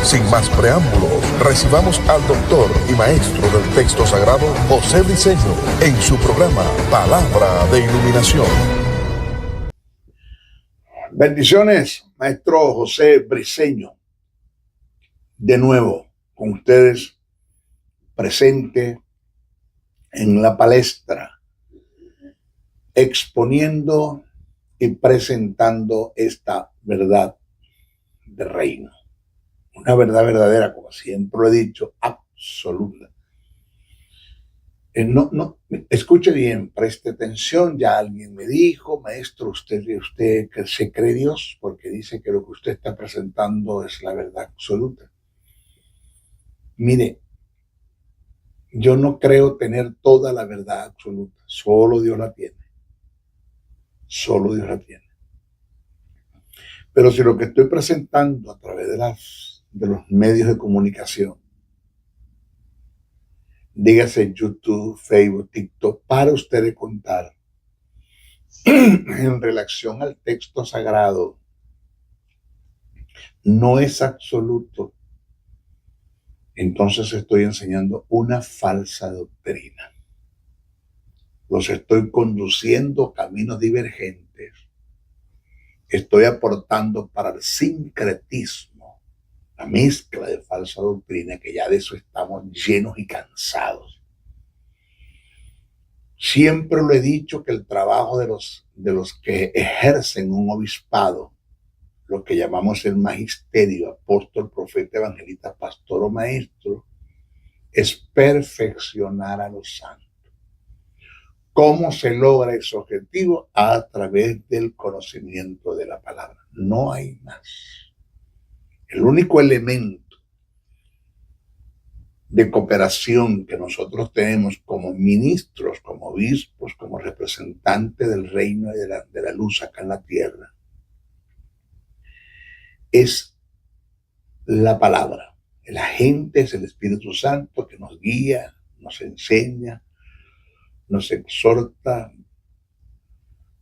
Sin más preámbulos, recibamos al doctor y maestro del texto sagrado, José Briceño, en su programa Palabra de Iluminación. Bendiciones, maestro José Briceño. De nuevo, con ustedes, presente en la palestra, exponiendo y presentando esta verdad del reino. Una verdad verdadera, como siempre lo he dicho, absoluta. Escuche bien, preste atención. Ya alguien me dijo, maestro, usted que se cree Dios porque dice que lo que usted está presentando es la verdad absoluta. Mire, yo no creo tener toda la verdad absoluta, solo Dios la tiene. Solo Dios la tiene. Pero si lo que estoy presentando a través de los medios de comunicación, dígase YouTube, Facebook, TikTok, para ustedes contar en relación al texto sagrado, no es absoluto, entonces estoy enseñando una falsa doctrina. Los estoy conduciendo a caminos divergentes. Estoy aportando para el sincretismo, la mezcla de falsa doctrina, que ya de eso estamos llenos y cansados. Siempre lo he dicho que el trabajo de los que ejercen un obispado, lo que llamamos el magisterio, apóstol, profeta, evangelista, pastor o maestro, es perfeccionar a los santos. ¿Cómo se logra ese objetivo? A través del conocimiento de la palabra. No hay más. El único elemento de cooperación que nosotros tenemos como ministros, como obispos, como representantes del reino y de la luz acá en la tierra, es la palabra. El agente es el Espíritu Santo que nos guía, nos enseña, nos exhorta,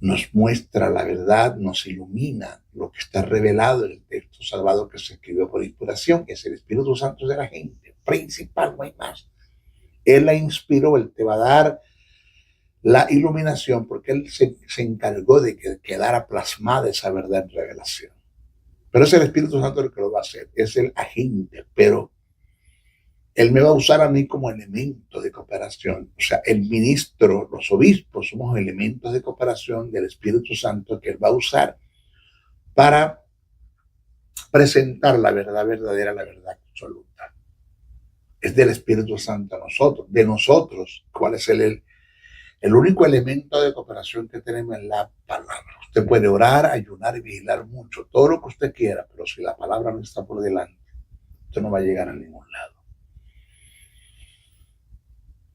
nos muestra la verdad, nos ilumina lo que está revelado en el texto salvado que se escribió por inspiración, que es el Espíritu Santo de la gente, principal, no hay más. Él la inspiró, él te va a dar la iluminación porque él se encargó de que quedara plasmada esa verdad en revelación. Pero es el Espíritu Santo el que lo va a hacer, es el agente, pero él me va a usar a mí como elemento de cooperación. O sea, el ministro, los obispos, somos elementos de cooperación del Espíritu Santo que él va a usar para presentar la verdad verdadera, la verdad absoluta. Es del Espíritu Santo a nosotros. De nosotros, ¿cuál es el único elemento de cooperación que tenemos? En la palabra. Usted puede orar, ayunar y vigilar mucho, todo lo que usted quiera, pero si la palabra no está por delante, usted no va a llegar a ningún lado.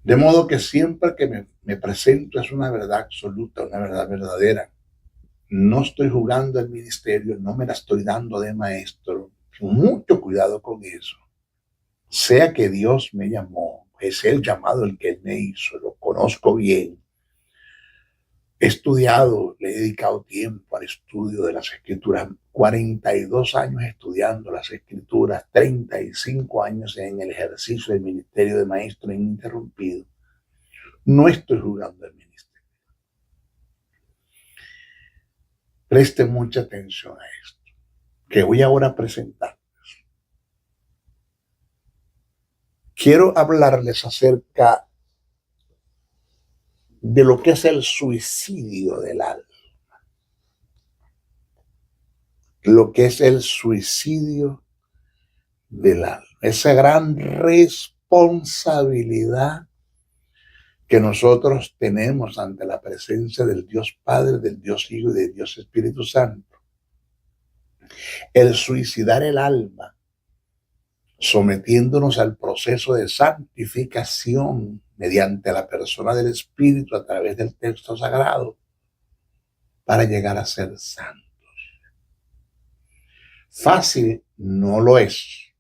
De modo que siempre que me presento es una verdad absoluta, una verdad verdadera. No estoy jugando el ministerio, no me la estoy dando de maestro. Mucho cuidado con eso. Sea que Dios me llamó, es el llamado el que Él me hizo, lo conozco bien. He estudiado, le he dedicado tiempo al estudio de las Escrituras, 42 años estudiando las Escrituras, 35 años en el ejercicio del ministerio de maestro ininterrumpido. No estoy jugando el ministerio. Preste mucha atención a esto, que voy ahora a presentarles. Quiero hablarles acerca de lo que es el suicidio del alma. Lo que es el suicidio del alma. Esa gran responsabilidad que nosotros tenemos ante la presencia del Dios Padre, del Dios Hijo y del Dios Espíritu Santo. El suicidar el alma, sometiéndonos al proceso de santificación mediante la persona del Espíritu a través del texto sagrado para llegar a ser santos. Fácil no lo es.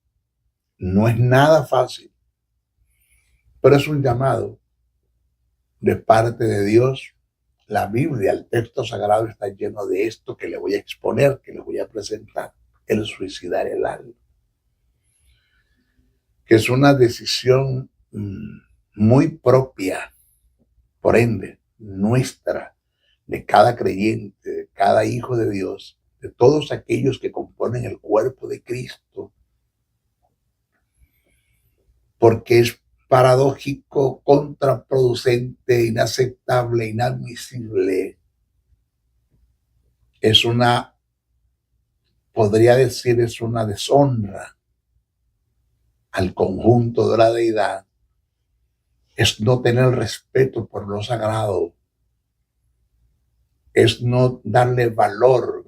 No es nada fácil, pero es un llamado de parte de Dios. La Biblia, el texto sagrado está lleno de esto que le voy a exponer, que le voy a presentar, el suicidar el alma. que es una decisión muy propia, por ende, nuestra, de cada creyente, de cada hijo de Dios, de todos aquellos que componen el cuerpo de Cristo, porque es paradójico, contraproducente, inaceptable, inadmisible. Podría decir, es una deshonra al conjunto de la deidad, es no tener respeto por lo sagrado, es no darle valor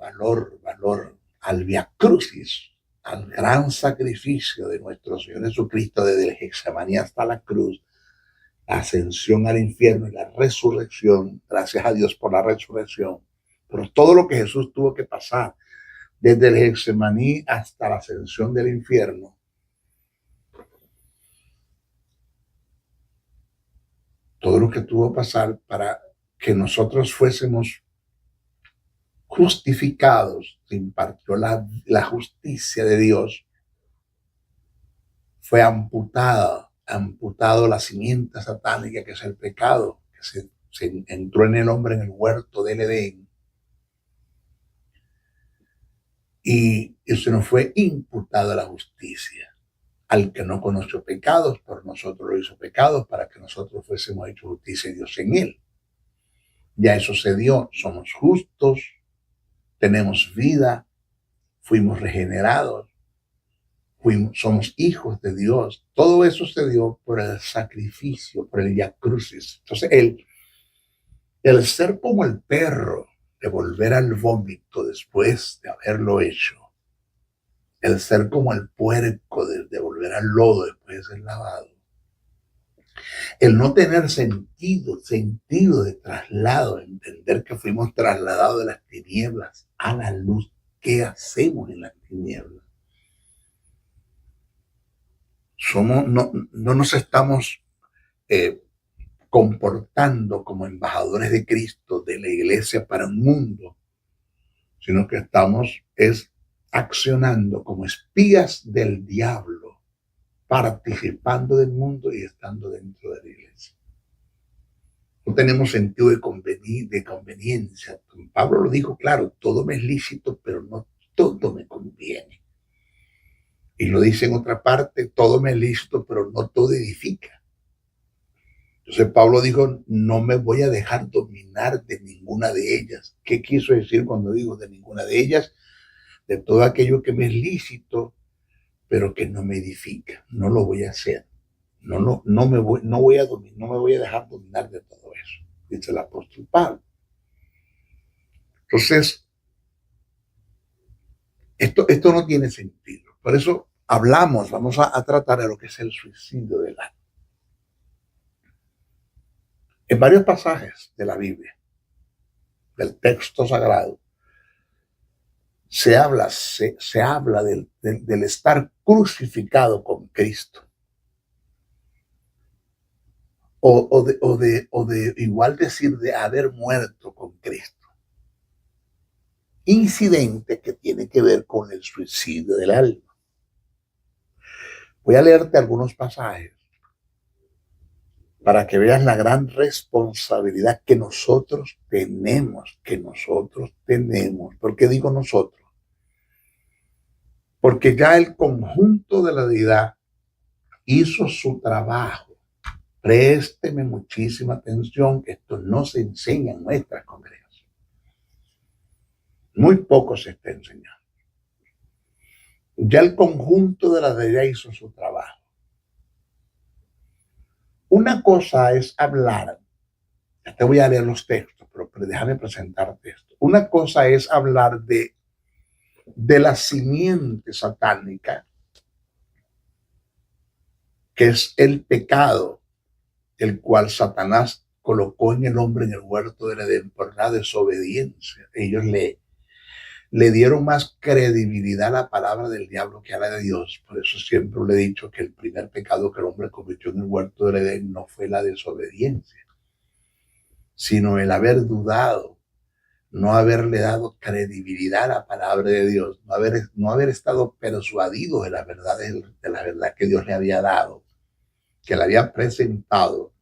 al Via Crucis, al gran sacrificio de nuestro Señor Jesucristo desde el Getsemaní hasta la cruz, la ascensión al infierno y la resurrección. Gracias a Dios por la resurrección. Pero todo lo que Jesús tuvo que pasar desde el Getsemaní hasta la ascensión del infierno, todo lo que tuvo que pasar para que nosotros fuésemos justificados, se impartió la justicia de Dios, fue amputado la simiente satánica, que es el pecado, que se entró en el hombre en el huerto del Edén, y eso nos fue imputado a la justicia. Al que no conoció pecados, por nosotros lo hizo pecados, para que nosotros fuésemos hechos justicia de Dios en él. Ya eso se dio, somos justos, tenemos vida, fuimos regenerados, somos hijos de Dios. Todo eso se dio por el sacrificio, por el Via Crucis. Entonces, el ser como el perro, de volver al vómito después de haberlo hecho, el ser como el puerco, de volver al lodo después de ser lavado, el no tener sentido de traslado, entender que fuimos trasladados de las tinieblas a la luz. ¿Qué hacemos en las tinieblas? No nos estamos comportando como embajadores de Cristo, de la iglesia para el mundo, sino que estamos accionando como espías del diablo, participando del mundo y estando dentro de la iglesia. No tenemos sentido de conveniencia. Pablo lo dijo claro, todo me es lícito, pero no todo me conviene. Y lo dice en otra parte, todo me es lícito, pero no todo edifica. Entonces Pablo dijo, no me voy a dejar dominar de ninguna de ellas. ¿Qué quiso decir cuando digo de ninguna de ellas? De todo aquello que me es lícito, pero que no me edifica. No lo voy a hacer. No me voy a dejar dominar de todo eso, dice el apóstol Pablo. Entonces, esto no tiene sentido. Por eso vamos a tratar de lo que es el suicidio del alma. En varios pasajes de la Biblia, del texto sagrado, se habla del estar crucificado con Cristo. O de igual decir, de haber muerto con Cristo. Incidente que tiene que ver con el suicidio del alma. Voy a leerte algunos pasajes para que veas la gran responsabilidad que nosotros tenemos. ¿Por qué digo nosotros? Porque ya el conjunto de la deidad hizo su trabajo. Présteme muchísima atención, que esto no se enseña en nuestras congregaciones. Muy poco se está enseñando. Ya el conjunto de la deidad hizo su trabajo. Una cosa es hablar, ya te voy a leer los textos, pero déjame presentarte esto. Una cosa es hablar de la simiente satánica, que es el pecado, el cual Satanás colocó en el hombre en el huerto del Edén por la desobediencia. Ellos le dieron más credibilidad a la palabra del diablo que a la de Dios. Por eso siempre le he dicho que el primer pecado que el hombre cometió en el huerto del Edén no fue la desobediencia, sino el haber dudado, no haberle dado credibilidad a la palabra de Dios, no haber estado persuadido de la verdad que Dios le había dado, que le había presentado.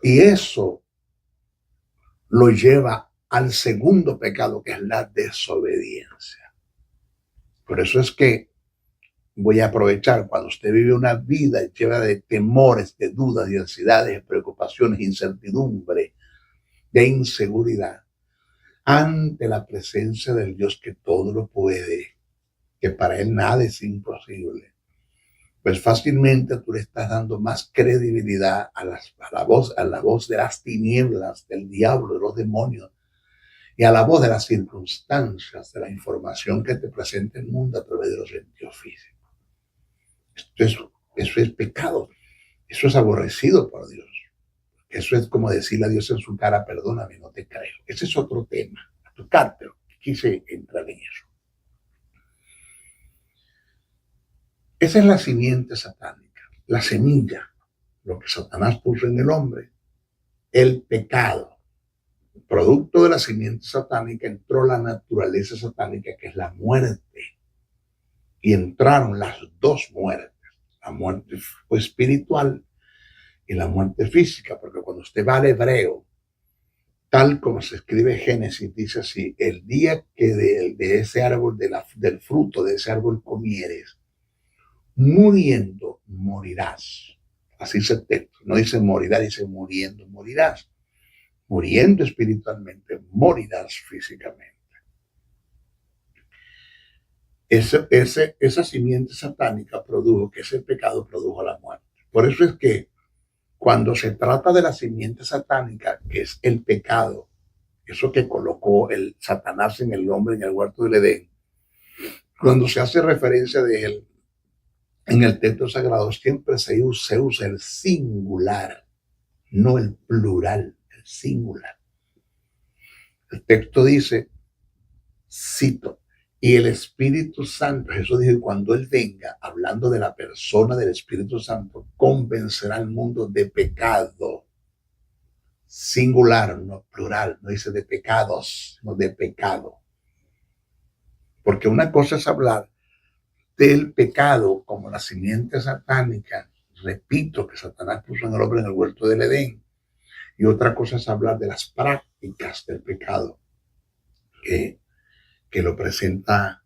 Y eso lo lleva al segundo pecado, que es la desobediencia. Por eso es que voy a aprovechar cuando usted vive una vida llena de temores, de dudas, de ansiedades, de preocupaciones, incertidumbre, de inseguridad, ante la presencia del Dios que todo lo puede, que para él nada es imposible, pues fácilmente tú le estás dando más credibilidad a la voz de las tinieblas, del diablo, de los demonios, y a la voz de las circunstancias, de la información que te presenta el mundo a través de los sentidos físicos. Eso es pecado, eso es aborrecido por Dios. Eso es como decirle a Dios en su cara, perdóname, no te creo. Ese es otro tema, a tocar, pero quise entrar en eso. Esa es la simiente satánica, la semilla, lo que Satanás puso en el hombre, el pecado. Producto de la simiente satánica entró la naturaleza satánica, que es la muerte. Y entraron las dos muertes, la muerte espiritual y la muerte física, porque cuando usted va al hebreo, tal como se escribe Génesis, dice así: el día que de ese árbol, del fruto de ese árbol comieres, muriendo morirás. Así se texto, no dice morirás, dice muriendo morirás. Muriendo espiritualmente, morirás físicamente. Esa simiente satánica produjo, que ese pecado produjo la muerte. Por eso es que cuando se trata de la simiente satánica, que es el pecado, eso que colocó el Satanás en el hombre en el huerto del Edén, cuando se hace referencia de él en el texto sagrado, siempre se usa el singular, no el plural, el singular. El texto dice, cito, y el Espíritu Santo, Jesús dijo, cuando Él venga, hablando de la persona del Espíritu Santo, convencerá al mundo de pecado. Singular, no plural, no dice de pecados, no de pecado. Porque una cosa es hablar del pecado como la simiente satánica, repito, que Satanás puso en el hombre en el huerto del Edén, y otra cosa es hablar de las prácticas del pecado, que lo presenta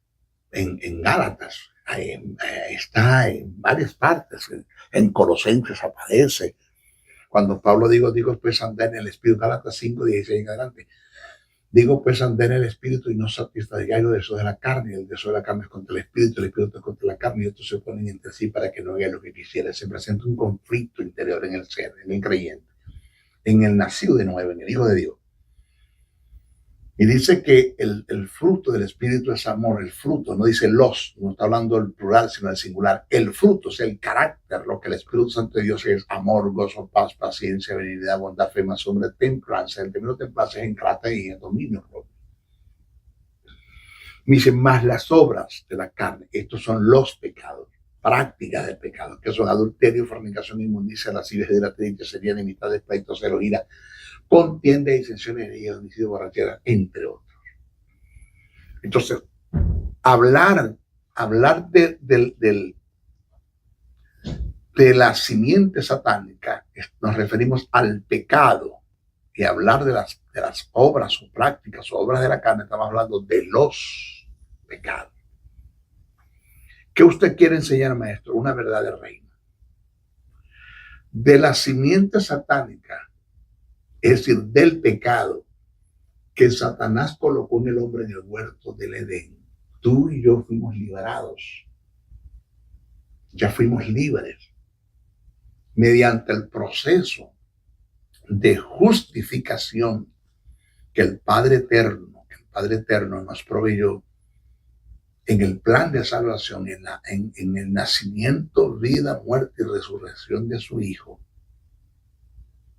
en Gálatas, está en varias partes, en Colosenses aparece. Cuando Pablo digo pues andar en el Espíritu, Gálatas 5, 16 en adelante, digo pues andar en el Espíritu y no satisfagáis los deseos de la carne, y el deseo de la carne es contra el Espíritu es contra la carne, y estos se ponen entre sí para que no hagan lo que quisiera. Se presenta un conflicto interior en el ser, en el creyente, en el nacido de nuevo, en el Hijo de Dios. Y dice que el fruto del Espíritu es amor. El fruto, no dice los, no está hablando del plural, sino del singular. El fruto es el carácter, lo que el Espíritu Santo de Dios es: amor, gozo, paz, paciencia, benignidad, bondad, fe, mansedumbre, templanza. El término templanza es en carácter y en dominio propio. Me dicen, más las obras de la carne. Estos son los pecados, prácticas del pecado, que son adulterio, fornicación, inmundicia, lascivia, idolatría, sería enemistad, pleito, celo, ira, contienda, disensiones, herejías, homicidio, borrachera, entre otros. Entonces, hablar de la simiente satánica, nos referimos al pecado, y hablar de las obras o prácticas o obras de la carne, estamos hablando de los pecados. ¿Qué usted quiere enseñar, maestro? Una verdad de reino. De la simiente satánica, es decir, del pecado que Satanás colocó en el hombre en el huerto del Edén, tú y yo fuimos liberados. Ya fuimos libres mediante el proceso de justificación que el Padre Eterno nos proveyó en el plan de salvación, en el nacimiento, vida, muerte y resurrección de su Hijo.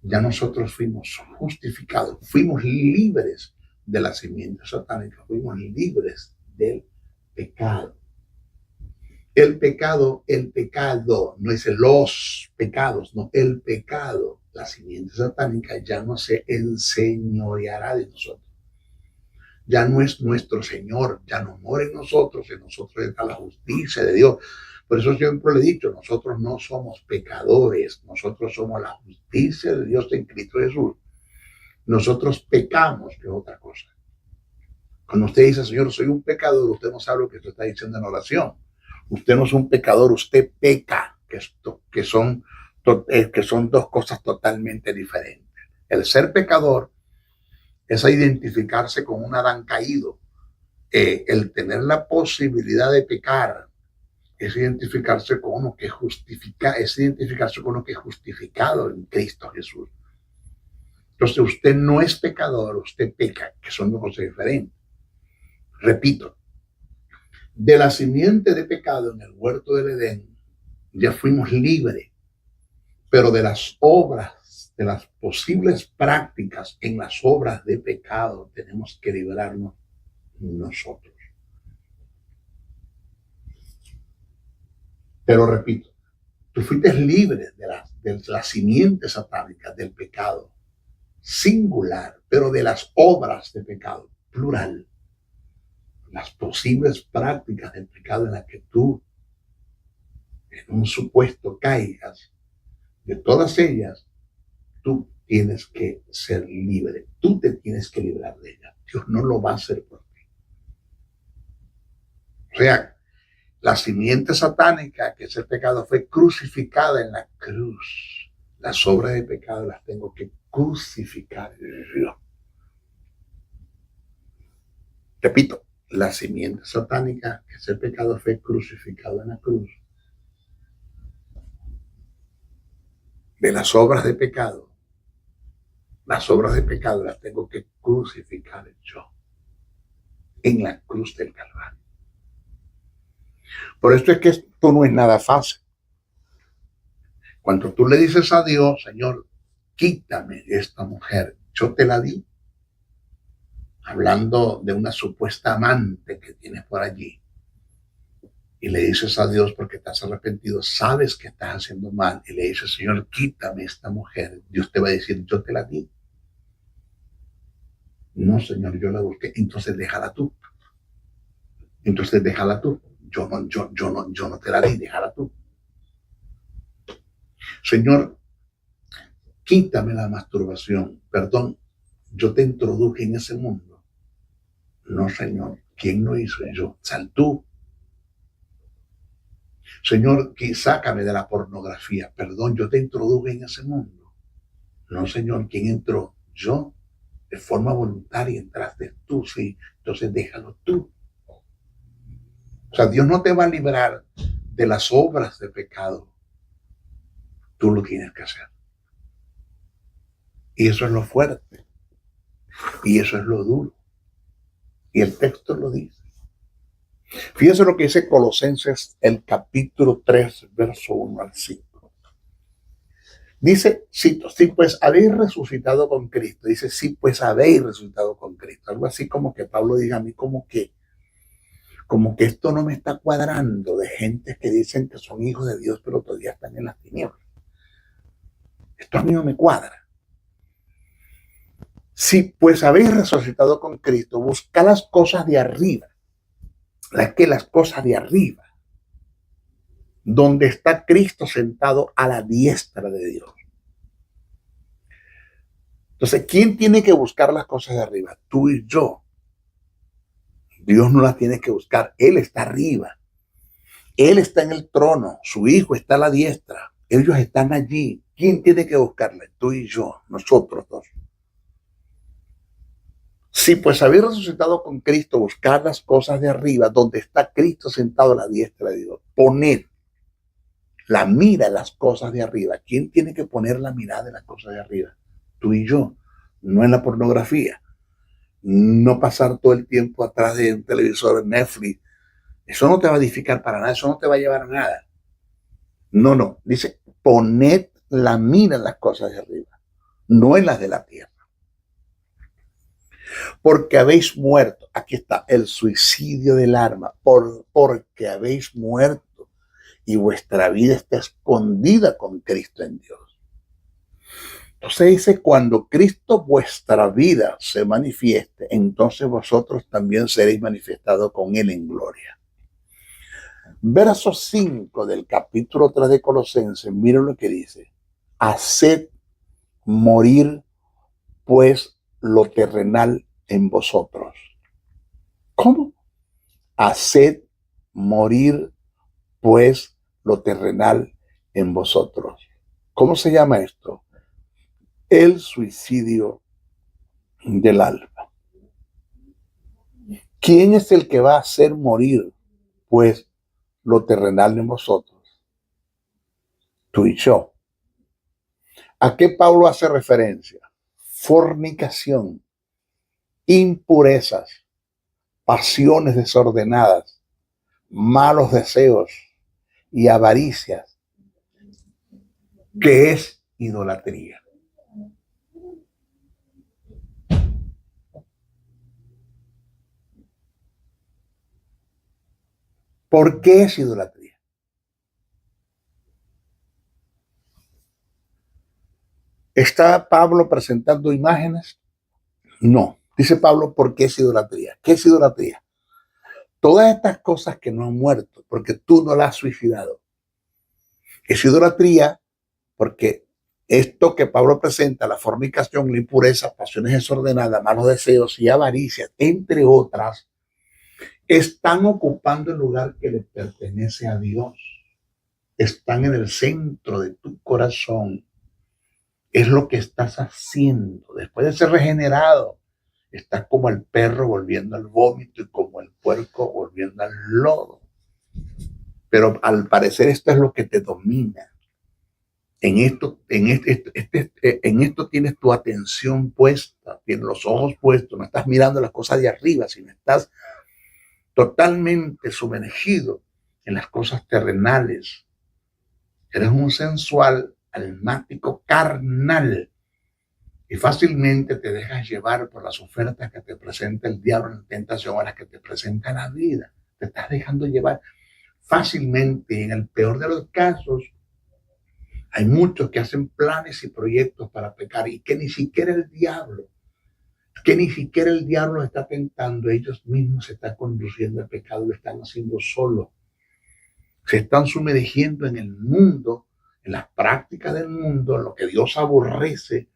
Ya nosotros fuimos justificados, fuimos libres de la simiente satánica, fuimos libres del pecado. El pecado, no dice los pecados, no, el pecado, la simiente satánica ya no se enseñoreará de nosotros. ya no es nuestro Señor, ya no mora en nosotros está la justicia de Dios. Por eso siempre le he dicho, nosotros no somos pecadores, nosotros somos la justicia de Dios en Cristo Jesús. Nosotros pecamos, que es otra cosa. Cuando usted dice, Señor, soy un pecador, usted no sabe lo que usted está diciendo en oración. Usted no es un pecador, usted peca, que son dos cosas totalmente diferentes. El ser pecador es identificarse con un Adán caído. El tener la posibilidad de pecar es identificarse con uno que justifica, es identificarse con uno que es justificado en Cristo Jesús. Entonces usted no es pecador, usted peca, que son dos cosas diferentes. Repito, de la simiente de pecado en el huerto del Edén ya fuimos libres, pero de las obras, de las posibles prácticas en las obras de pecado, tenemos que librarnos nosotros. Pero repito, tú fuiste libre de la simiente satánica del pecado, singular, pero de las obras de pecado, plural. Las posibles prácticas del pecado en las que tú, en un supuesto, caigas, de todas ellas, tú tienes que ser libre. Tú te tienes que librar de ellas. Dios no lo va a hacer por ti. O sea, la simiente satánica, que es el pecado, fue crucificada en la cruz. Las obras de pecado las tengo que crucificar yo. Repito, la simiente satánica, que es el pecado, fue crucificado en la cruz. De las obras de pecado las tengo que crucificar yo en la cruz del Calvario. Por esto es que esto no es nada fácil. Cuando tú le dices a Dios, Señor, quítame esta mujer, yo te la di, hablando de una supuesta amante que tienes por allí, y le dices a Dios porque estás arrepentido, sabes que estás haciendo mal, y le dices, Señor, quítame esta mujer, Dios te va a decir, yo te la di. No, Señor, yo la busqué, entonces déjala tú. Yo no te la di, déjala tú. Señor, quítame la masturbación. Perdón, yo te introduje en ese mundo. No, Señor, ¿quién lo hizo? Yo, sal tú. Señor, sácame de la pornografía. Perdón, yo te introduje en ese mundo. No, Señor, ¿quién entró? Yo. De forma voluntaria entraste tú, sí. Entonces déjalo tú. O sea, Dios no te va a librar de las obras de pecado. Tú lo tienes que hacer. Y eso es lo fuerte. Y eso es lo duro. Y el texto lo dice. Fíjense lo que dice Colosenses, el capítulo 3, verso 1 al 5. Dice, cito, sí, pues habéis resucitado con Cristo. Dice, sí, pues habéis resucitado con Cristo. Algo así como que Pablo diga a mí como que esto no me está cuadrando, de gente que dicen que son hijos de Dios, pero todavía están en las tinieblas. Esto a mí no me cuadra. Sí, pues habéis resucitado con Cristo, buscad las cosas de arriba. Las cosas de arriba, donde está Cristo sentado a la diestra de Dios. Entonces, ¿quién tiene que buscar las cosas de arriba? Tú y yo. Dios no las tiene que buscar. Él está arriba. Él está en el trono. Su Hijo está a la diestra. Ellos están allí. ¿Quién tiene que buscarle? Tú y yo. Nosotros dos. Si pues habéis resucitado con Cristo, buscad las cosas de arriba, donde está Cristo sentado a la diestra de Dios. Poned la mira en las cosas de arriba. ¿Quién tiene que poner la mirada en las cosas de arriba? Tú y yo. No en la pornografía. No pasar todo el tiempo atrás de un televisor, Netflix. Eso no te va a edificar para nada. Eso no te va a llevar a nada. No. Dice, poned la mira en las cosas de arriba, no en las de la tierra. Porque habéis muerto. Aquí está el suicidio del alma. Porque habéis muerto y vuestra vida está escondida con Cristo en Dios. Entonces dice, cuando Cristo vuestra vida se manifieste, entonces vosotros también seréis manifestados con Él en gloria. Verso 5 del capítulo 3 de Colosenses, miren lo que dice. Haced morir pues lo terrenal en vosotros. ¿Cómo? Haced morir pues lo terrenal en vosotros. ¿Cómo se llama esto? El suicidio del alma. ¿Quién es el que va a hacer morir pues lo terrenal en vosotros? Tú y yo. ¿A qué Pablo hace referencia? Fornicación, impurezas, pasiones desordenadas, malos deseos y avaricias, que es idolatría. ¿Por qué es idolatría? ¿Está Pablo presentando imágenes? No. Dice Pablo, ¿por qué es idolatría? ¿Qué es idolatría? Todas estas cosas que no han muerto, porque tú no las has suicidado. Es idolatría porque esto que Pablo presenta, la fornicación, la impureza, pasiones desordenadas, malos deseos y avaricias, entre otras, están ocupando el lugar que le pertenece a Dios. Están en el centro de tu corazón. Es lo que estás haciendo. Después de ser regenerado, estás como el perro volviendo al vómito y como el puerco volviendo al lodo. Pero al parecer esto es lo que te domina. En esto tienes tu atención puesta, tienes los ojos puestos, no estás mirando las cosas de arriba, sino estás totalmente sumergido en las cosas terrenales. Eres un sensual, almático, carnal, y fácilmente te dejas llevar por las ofertas que te presenta el diablo en la tentación a las que te presenta la vida. Te estás dejando llevar fácilmente. En el peor de los casos, hay muchos que hacen planes y proyectos para pecar y que ni siquiera el diablo está tentando. Ellos mismos se están conduciendo al pecado, lo están haciendo solo. Se están sumergiendo en el mundo, en las prácticas del mundo, en lo que Dios aborrece,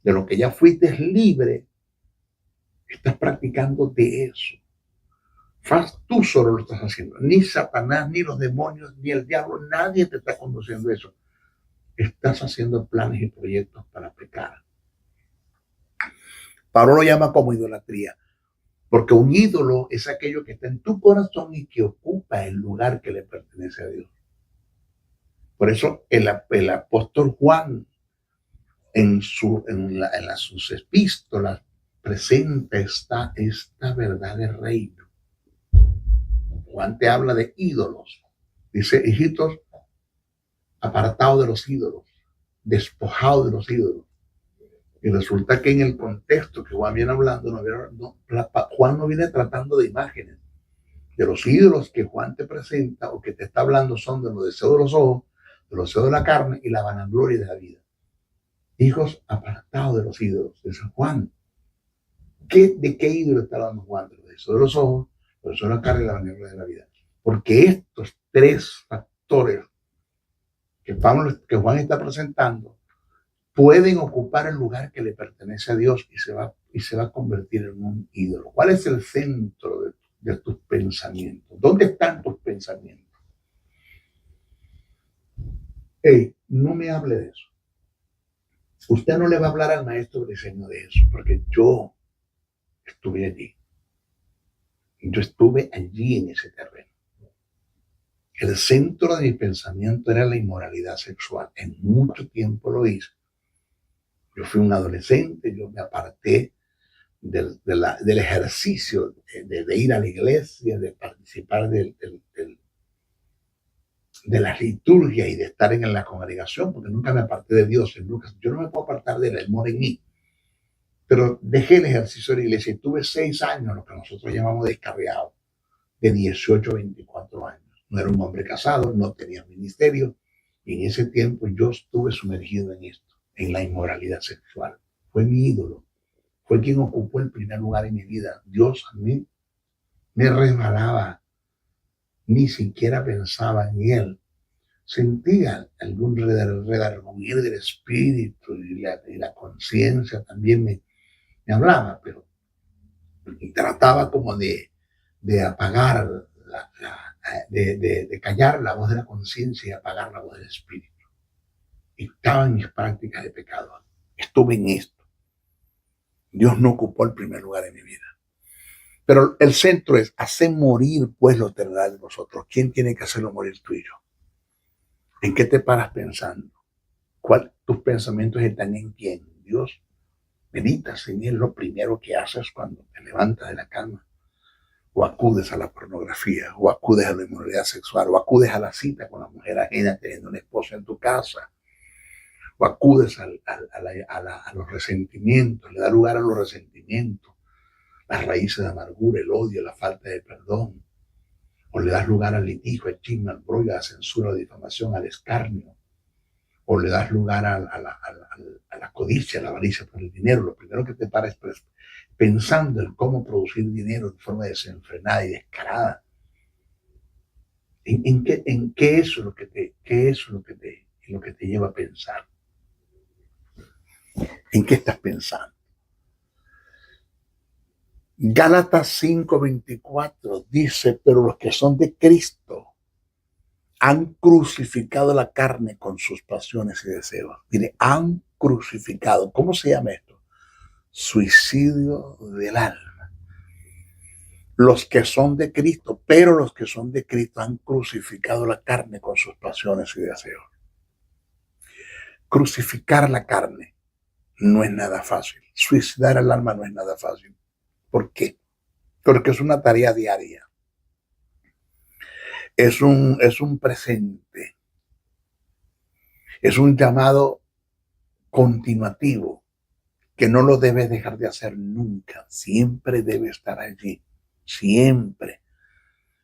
de lo que ya fuiste libre. Estás practicando de eso. Tú solo lo estás haciendo. Ni Satanás, ni los demonios, ni el diablo, nadie te está conduciendo a eso. Estás haciendo planes y proyectos para pecar. Pablo lo llama como idolatría, porque un ídolo es aquello que está en tu corazón y que ocupa el lugar que le pertenece a Dios. Por eso el apóstol Juan en sus epístolas presenta esta verdad del reino. Juan te habla de ídolos. Dice, hijitos, apartados de los ídolos, despojados de los ídolos. Y resulta que en el contexto que Juan viene hablando, Juan no viene tratando de imágenes. De los ídolos que Juan te presenta o que te está hablando son de los deseos de los ojos, de los deseos de la carne y la vanagloria de la vida. Hijos apartados de los ídolos. Dice Juan. ¿De qué ídolo está hablando Juan? De los deseos de los ojos, de los deseos de la carne y la vanagloria de la vida. Porque estos tres factores que Juan está presentando pueden ocupar el lugar que le pertenece a Dios y se va a convertir en un ídolo. ¿Cuál es el centro de tus pensamientos? ¿Dónde están tus pensamientos? No me hable de eso. Usted no le va a hablar al maestro de diseño de eso, porque yo estuve allí. Yo estuve allí en ese terreno. El centro de mi pensamiento era la inmoralidad sexual. En mucho tiempo lo hice. Yo fui un adolescente, yo me aparté del ejercicio de ir a la iglesia, de participar de la liturgia y de estar en la congregación, porque nunca me aparté de Dios. Yo no me puedo apartar del amor en mí. Pero dejé el ejercicio de la iglesia y tuve 6 años, lo que nosotros llamamos descarriado, de 18 a 24 años. No era un hombre casado, no tenía ministerio, y en ese tiempo yo estuve sumergido en esto. en la inmoralidad sexual. Fue mi ídolo. Fue quien ocupó el primer lugar en mi vida. Dios a mí me resbalaba. Ni siquiera pensaba en él. Sentía algún redarguir del espíritu y la conciencia también me hablaba, pero trataba como de apagar, de callar la voz de la conciencia y apagar la voz del espíritu. Estaba en mis prácticas de pecado. Estuve en esto. Dios no ocupó el primer lugar en mi vida. Pero el centro es hacer morir pues lo terrenal de nosotros. ¿Quién tiene que hacerlo morir, tú y yo? ¿En qué te paras pensando? Tus pensamientos están en quién? Dios. Meditas en él lo primero que haces cuando te levantas de la cama. O acudes a la pornografía, o acudes a la inmoralidad sexual, o acudes a la cita con la mujer ajena teniendo una esposa en tu casa, o acudes a los resentimientos, le da lugar a los resentimientos, las raíces de amargura, el odio, la falta de perdón, o le das lugar al litigio, al chisme, al brollo, a la censura, a la difamación, al escarnio, o le das lugar a la codicia, a la avaricia por el dinero. Lo primero que te paras es pensando en cómo producir dinero de forma desenfrenada y descarada. ¿En qué es lo que te lleva a pensar? ¿En qué estás pensando? Gálatas 5:24 dice, pero los que son de Cristo han crucificado la carne con sus pasiones y deseos. Mire, han crucificado. ¿Cómo se llama esto? Suicidio del alma. Los que son de Cristo, pero los que son de Cristo han crucificado la carne con sus pasiones y deseos. Crucificar la carne no es nada fácil. Suicidar el alma no es nada fácil. ¿Por qué? Porque es una tarea diaria. Es un presente. Es un llamado continuativo que no lo debes dejar de hacer nunca. Siempre debe estar allí. Siempre.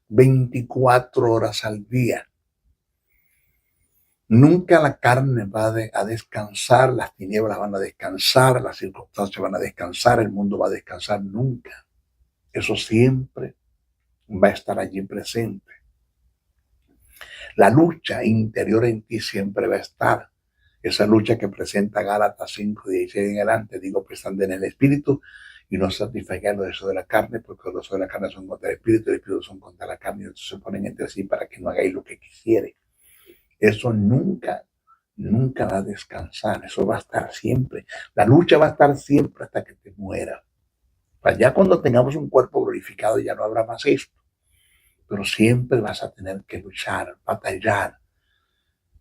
24 horas al día. Nunca la carne va a descansar, las tinieblas van a descansar, las circunstancias van a descansar, el mundo va a descansar nunca. Eso siempre va a estar allí presente. La lucha interior en ti siempre va a estar. Esa lucha que presenta Gálatas 5:16 en adelante, digo, pues anden en el espíritu y no satisfagan los deseos de la carne, porque los deseos de la carne son contra el espíritu y el espíritu son contra la carne, y entonces se ponen entre sí para que no hagáis lo que quisiere. Eso nunca va a descansar, eso va a estar siempre. La lucha va a estar siempre hasta que te mueras. Ya cuando tengamos un cuerpo glorificado ya no habrá más esto. Pero siempre vas a tener que luchar, batallar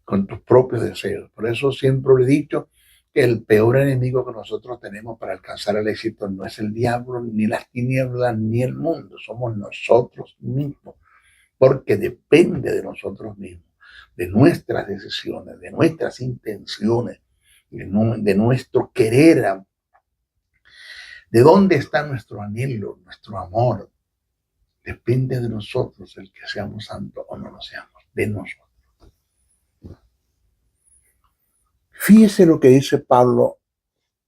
con tus propios deseos. Por eso siempre le he dicho que el peor enemigo que nosotros tenemos para alcanzar el éxito no es el diablo, ni las tinieblas, ni el mundo. Somos nosotros mismos, porque depende de nosotros mismos, de nuestras decisiones, de nuestras intenciones, de nuestro querer. ¿De dónde está nuestro anhelo, nuestro amor? Depende de nosotros el que seamos santos o no lo seamos, de nosotros. Fíjese lo que dice Pablo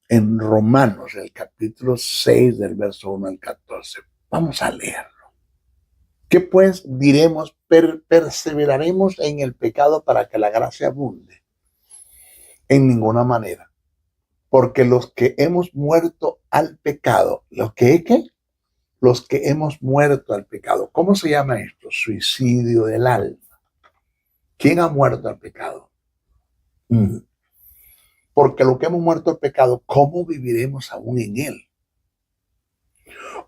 en Romanos, el capítulo 6, del verso 1 al 14. Vamos a leerlo. ¿Qué pues diremos? ¿Perseveraremos en el pecado para que la gracia abunde? En ninguna manera. Porque los que hemos muerto al pecado, ¿los que hemos muerto al pecado. ¿Cómo se llama esto? Suicidio del alma. ¿Quién ha muerto al pecado? Porque lo que hemos muerto al pecado, ¿cómo viviremos aún en él?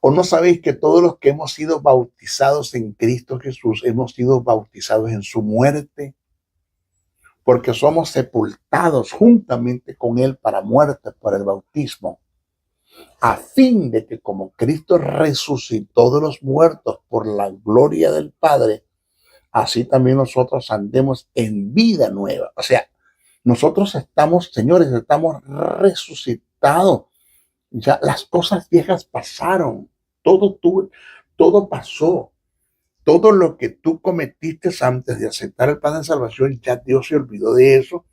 ¿O no sabéis que todos los que hemos sido bautizados en Cristo Jesús, hemos sido bautizados en su muerte? Porque somos sepultados juntamente con él para muerte por el bautismo, a fin de que como Cristo resucitó de los muertos por la gloria del Padre, así también nosotros andemos en vida nueva. O sea, nosotros estamos, señores, estamos resucitados. Ya las cosas viejas pasaron. Todo pasó. Todo lo que tú cometiste antes de aceptar el plan de salvación, ya Dios se olvidó de eso.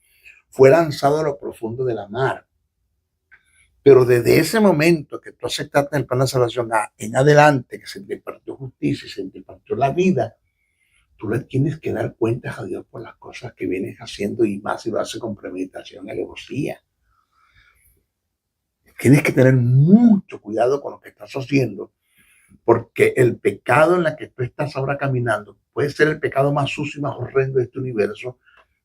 fue lanzado a lo profundo de la mar. Pero desde ese momento que tú aceptaste el plan de salvación en adelante, que se te impartió justicia y se te impartió la vida, tú le tienes que dar cuentas a Dios por las cosas que vienes haciendo y más si lo haces con premeditación y alevosía. Tienes que tener mucho cuidado con lo que estás haciendo, porque el pecado en el que tú estás ahora caminando puede ser el pecado más sucio y más horrendo de este universo,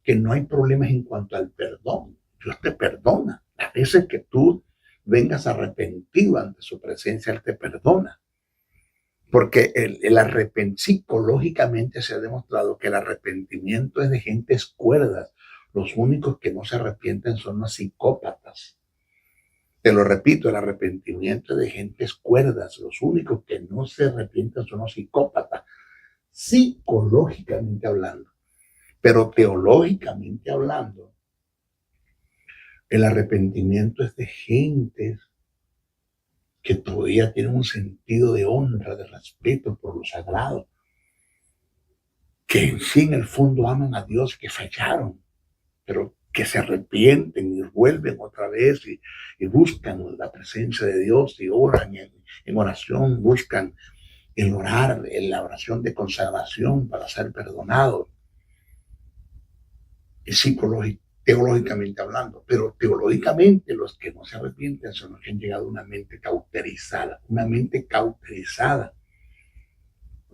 que no hay problemas en cuanto al perdón. Dios te perdona. Las veces que tú vengas arrepentido ante su presencia, Él te perdona. Porque psicológicamente se ha demostrado que el arrepentimiento es de gentes cuerdas. Los únicos que no se arrepienten son los psicópatas. Te lo repito, el arrepentimiento es de gentes cuerdas. Los únicos que no se arrepienten son los psicópatas, psicológicamente hablando. Pero teológicamente hablando, el arrepentimiento es de gentes que todavía tienen un sentido de honra, de respeto por lo sagrado, que en sí en el fondo aman a Dios, que fallaron, pero que se arrepienten y vuelven otra vez y buscan la presencia de Dios y oran en oración, buscan el orar, en la oración de consagración para ser perdonados. Es teológicamente hablando, pero teológicamente los que no se arrepienten son los que han llegado a una mente cauterizada,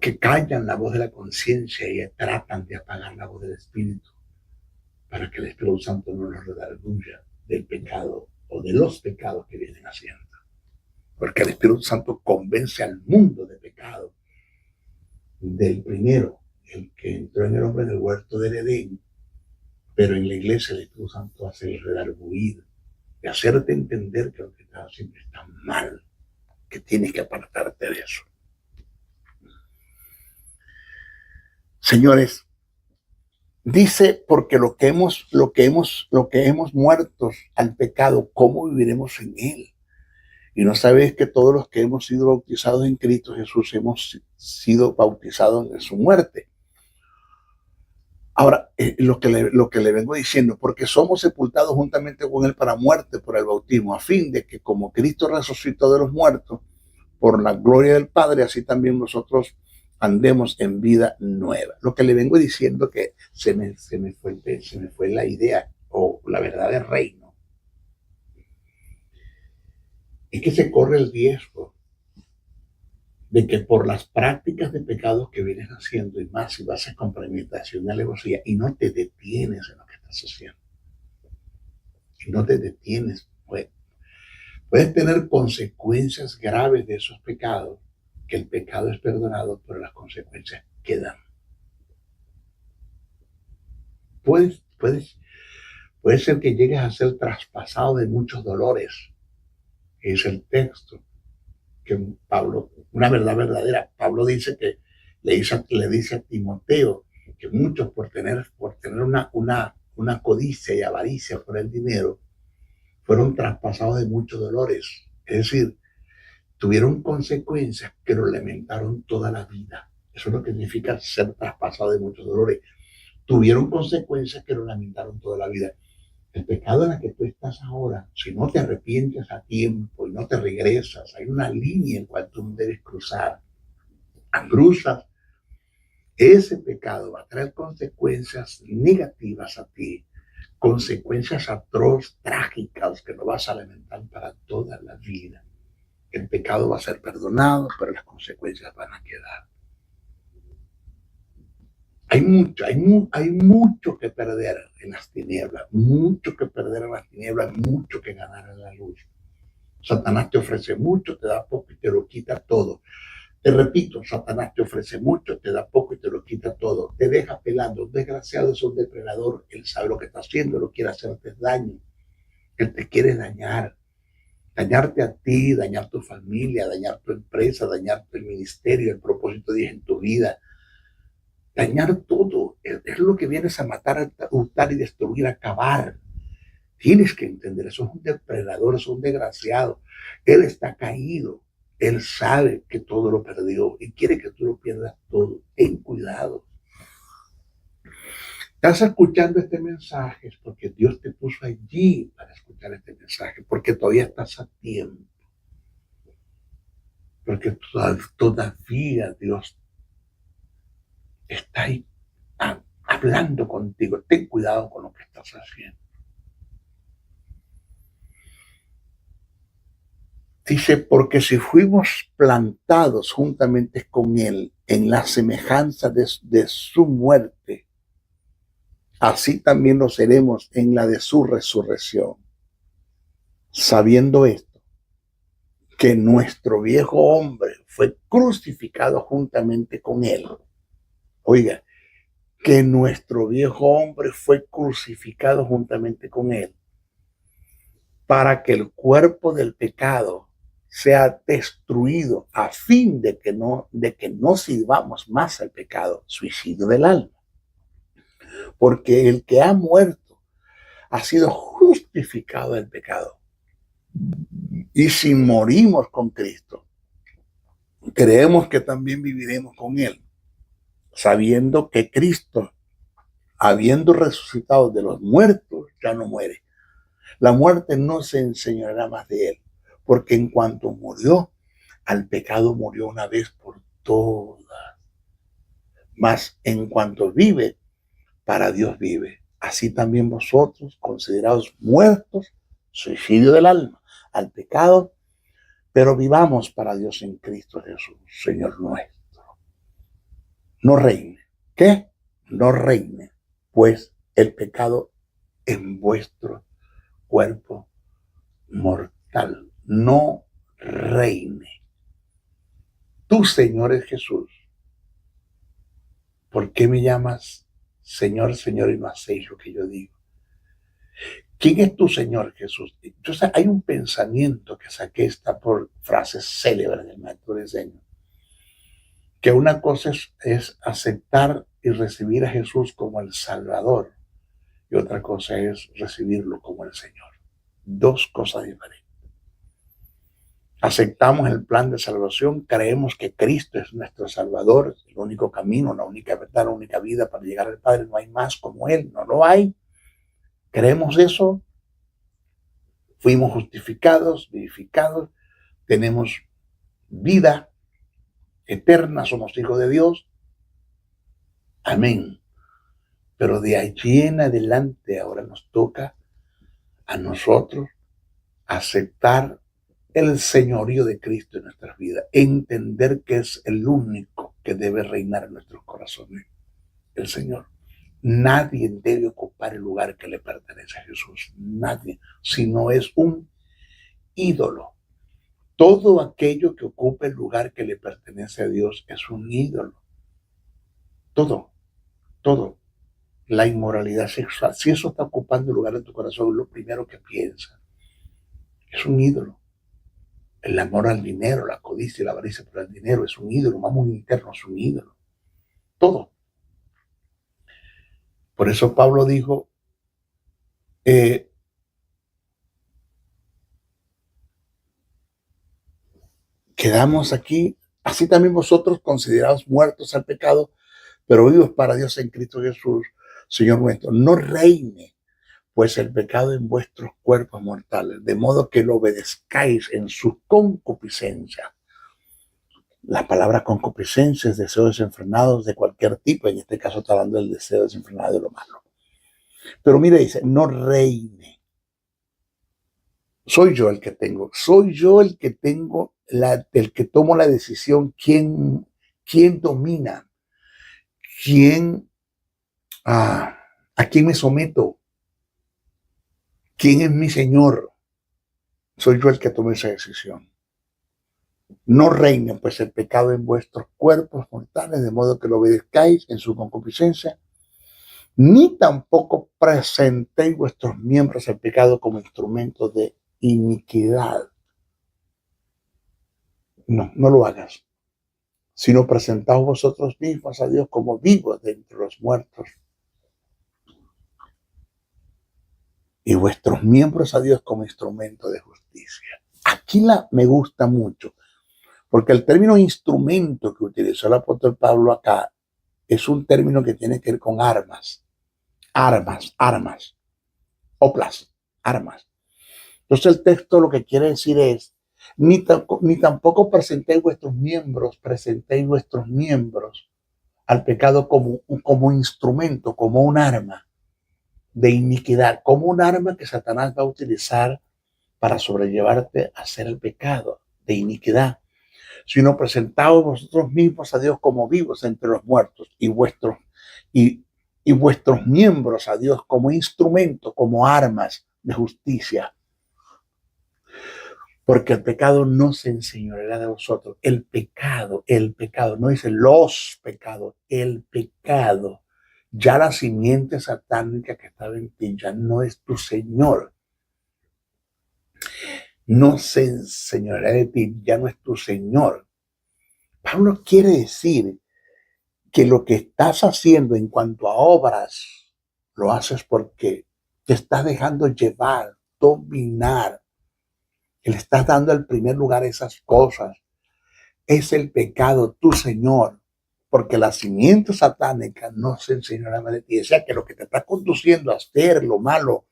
que callan la voz de la conciencia y tratan de apagar la voz del Espíritu para que el Espíritu Santo no los redarguya del pecado o de los pecados que vienen haciendo. Porque el Espíritu Santo convence al mundo de pecado. Del primero, el que entró en el hombre en el huerto del Edén, pero en la iglesia el Espíritu Santo hace el redarguir, de hacerte entender que lo que estás haciendo está mal, que tienes que apartarte de eso. Señores, dice, porque lo que hemos muertos al pecado, ¿cómo viviremos en él? Y no sabéis que todos los que hemos sido bautizados en Cristo Jesús hemos sido bautizados en su muerte. Ahora, lo que le vengo diciendo, porque somos sepultados juntamente con él para muerte por el bautismo, a fin de que como Cristo resucitó de los muertos por la gloria del Padre, así también nosotros andemos en vida nueva. Lo que le vengo diciendo que se me fue la idea o la verdad del reino. Es que se corre el riesgo de que por las prácticas de pecados que vienes haciendo, y más si vas a con premeditación y alevosía, y no te detienes en lo que estás haciendo, y no te detienes, puedes tener consecuencias graves de esos pecados, que el pecado es perdonado, pero las consecuencias quedan. Puede ser que llegues a ser traspasado de muchos dolores, que es el texto que Pablo, una verdad verdadera. Pablo dice que le dice a Timoteo que muchos por tener una codicia y avaricia por el dinero fueron traspasados de muchos dolores. Es decir, tuvieron consecuencias que lo lamentaron toda la vida. Eso es lo que significa ser traspasado de muchos dolores. Tuvieron consecuencias que lo lamentaron toda la vida. El pecado en el que tú estás ahora, si no te arrepientes a tiempo y no te regresas, hay una línea en cual tú debes cruzar. Cruzas, ese pecado va a traer consecuencias negativas a ti, consecuencias atroces, trágicas, que no vas a lamentar para toda la vida. El pecado va a ser perdonado, pero las consecuencias van a quedar. Hay mucho que perder en las tinieblas, mucho que ganar en la luz. Satanás te ofrece mucho, te da poco y te lo quita todo. Te repito, Satanás te ofrece mucho, te da poco y te lo quita todo. Te deja pelando. Un desgraciado es un depredador. Él sabe lo que está haciendo, lo quiere hacerte daño. Él te quiere dañar. Dañarte a ti, dañar tu familia, dañar tu empresa, dañar el ministerio, el propósito de Dios en tu vida. Dañar todo. Es lo que vienes a matar, a hurtar y destruir, a acabar. Tienes que entender, eso es un depredador, es un desgraciado. Él está caído. Él sabe que todo lo perdió y quiere que tú lo pierdas todo. Ten cuidado. estás escuchando este mensaje es porque Dios te puso allí para escuchar este mensaje, porque todavía estás a tiempo, porque todavía Dios está ahí hablando contigo. Ten cuidado con lo que estás haciendo. Dice, porque si fuimos plantados juntamente con Él en la semejanza de su muerte, así también lo seremos en la de su resurrección. Sabiendo esto, que nuestro viejo hombre fue crucificado juntamente con Él. Oiga, que nuestro viejo hombre fue crucificado juntamente con Él, para que el cuerpo del pecado sea destruido, a fin de que no sirvamos más al pecado, suicidio del alma. Porque el que ha muerto ha sido justificado del pecado. Y si morimos con Cristo, creemos que también viviremos con Él, sabiendo que Cristo, habiendo resucitado de los muertos, ya no muere. La muerte no se enseñará más de Él, porque en cuanto murió, al pecado murió una vez por todas. Mas en cuanto vive, para Dios vive. Así también vosotros, considerados muertos, suicidio del alma, al pecado, pero vivamos para Dios en Cristo Jesús, Señor nuestro. No reine. ¿Qué? No reine, pues el pecado en vuestro cuerpo mortal. No reine. Tú, Señor, es Jesús. ¿Por qué me llamas Señor, Señor, y no hacéis lo que yo digo? ¿Quién es tu Señor Jesús? Entonces hay un pensamiento que saqué esta por frases célebres del maestro de Señor, que una cosa es aceptar y recibir a Jesús como el Salvador, y otra cosa es recibirlo como el Señor. Dos cosas diferentes. Aceptamos el plan de salvación, creemos que Cristo es nuestro Salvador, el único camino, la única verdad, la única vida para llegar al Padre. No hay más como Él, no lo hay. Creemos eso, fuimos justificados, vivificados, tenemos vida eterna, somos hijos de Dios. Amén. Pero de allí en adelante ahora nos toca a nosotros aceptar el señorío de Cristo en nuestras vidas, entender que es el único que debe reinar en nuestros corazones, el Señor. Nadie debe ocupar el lugar que le pertenece a Jesús, nadie, sino es un ídolo. Todo aquello que ocupe el lugar que le pertenece a Dios es un ídolo. Todo. La inmoralidad sexual, si eso está ocupando el lugar de tu corazón, es lo primero que piensas. Es un ídolo. El amor al dinero, la codicia y la avaricia por el dinero es un ídolo. Vamos interno, es un ídolo. Todo. Por eso Pablo dijo, quedamos aquí, así también vosotros considerados muertos al pecado, pero vivos para Dios en Cristo Jesús, Señor nuestro. No reine pues el pecado en vuestros cuerpos mortales, de modo que lo obedezcáis en su concupiscencia. La palabra concupiscencia es deseo desenfrenado de cualquier tipo, en este caso está hablando del deseo desenfrenado de lo malo. Pero mire, dice, no reine. Soy yo el que tengo el que tomo la decisión, quién domina, a quién me someto. ¿Quién es mi Señor? Soy yo el que tome esa decisión. No reinen pues el pecado en vuestros cuerpos mortales, de modo que lo obedezcáis en su concupiscencia, ni tampoco presentéis vuestros miembros al pecado como instrumentos de iniquidad. No lo hagas, sino presentaos vosotros mismos a Dios como vivos de entre los muertos, y vuestros miembros a Dios como instrumento de justicia. Aquí me gusta mucho, porque el término instrumento que utilizó el apóstol Pablo acá es un término que tiene que ver con armas. armas, oplas, armas. Entonces el texto lo que quiere decir es, ni tampoco presentéis vuestros miembros al pecado como instrumento, como un arma de iniquidad, como un arma que Satanás va a utilizar para sobrellevarte a hacer el pecado de iniquidad, sino presentaos vosotros mismos a Dios como vivos entre los muertos y vuestros miembros a Dios como instrumento, como armas de justicia. Porque el pecado no se enseñoreará de vosotros. El pecado, no dice los pecados, el pecado. Ya la simiente satánica que estaba en ti ya no es tu Señor. No se enseñoreará de ti, ya no es tu Señor. Pablo quiere decir que lo que estás haciendo en cuanto a obras, lo haces porque te estás dejando llevar, dominar, que le estás dando el primer lugar a esas cosas. Es el pecado, tu Señor, porque la simiente satánica no se enseñará de ti. O sea, que lo que te está conduciendo a hacer lo malo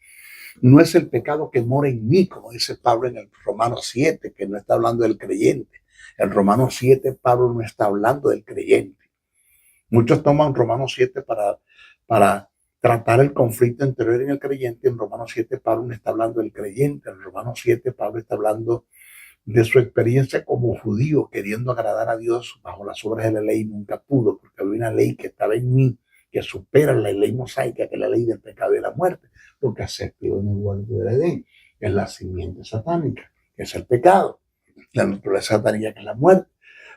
no es el pecado que mora en mí, como dice Pablo en el Romanos 7, que no está hablando del creyente. En Romanos 7, Pablo no está hablando del creyente. Muchos toman Romanos 7 para tratar el conflicto interior en el creyente. En Romanos 7, Pablo no está hablando del creyente. En Romanos 7, Pablo está hablando de su experiencia como judío, queriendo agradar a Dios bajo las obras de la ley. Nunca pudo, porque había una ley que estaba en mí, que supera la ley mosaica, que es la ley del pecado y de la muerte, lo que se activó en el huerto del Edén, que es la simiente satánica, que es el pecado, la naturaleza satánica, que es la muerte.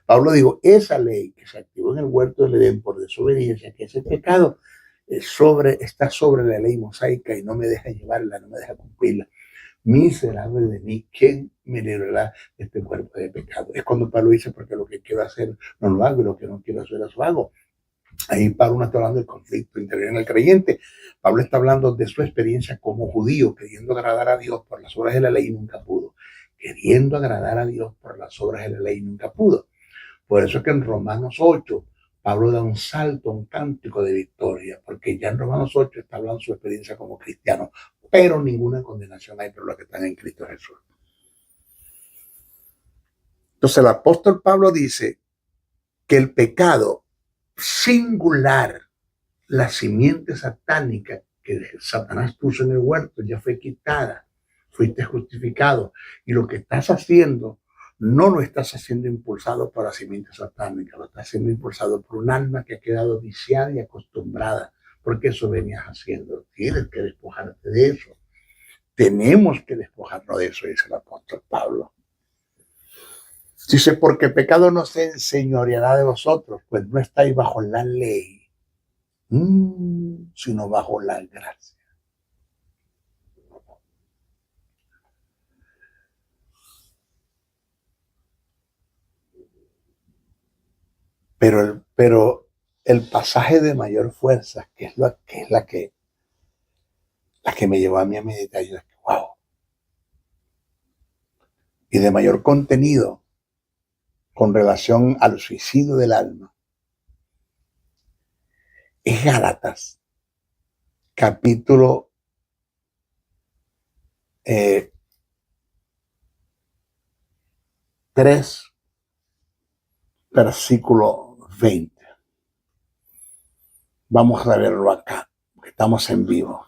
Pablo dijo, esa ley que se activó en el huerto del Edén por desobediencia, que es el pecado, está sobre la ley mosaica y no me deja llevarla, no me deja cumplirla. Miserable de mí, ¿quién me librará de este cuerpo de pecado? Es cuando Pablo dice, porque lo que quiero hacer no lo hago y lo que no quiero hacer lo hago. Ahí Pablo no está hablando del conflicto interior en el creyente. Pablo está hablando de su experiencia como judío, queriendo agradar a Dios por las obras de la ley y nunca pudo. Queriendo agradar a Dios por las obras de la ley y nunca pudo. Por eso es que en Romanos 8, Pablo da un salto, un cántico de victoria, porque ya en Romanos 8 está hablando de su experiencia como cristiano, pero ninguna condenación hay por los que están en Cristo Jesús. Entonces el apóstol Pablo dice que el pecado singular, la simiente satánica que Satanás puso en el huerto, ya fue quitada, fuiste justificado, y lo que estás haciendo no lo estás haciendo impulsado por la simiente satánica, lo estás haciendo impulsado por un alma que ha quedado viciada y acostumbrada, porque eso venías haciendo. Tienes que despojarte de eso. Tenemos que despojarnos de eso, dice el apóstol Pablo. Dice, porque pecado no se enseñoreará de vosotros, pues no estáis bajo la ley, sino bajo la gracia. Pero el pasaje de mayor fuerza, que es la que me llevó a mí a meditar, yo dije, wow. Y de mayor contenido con relación al suicidio del alma, es Gálatas, capítulo 3, versículo 20. Vamos a verlo acá, porque estamos en vivo.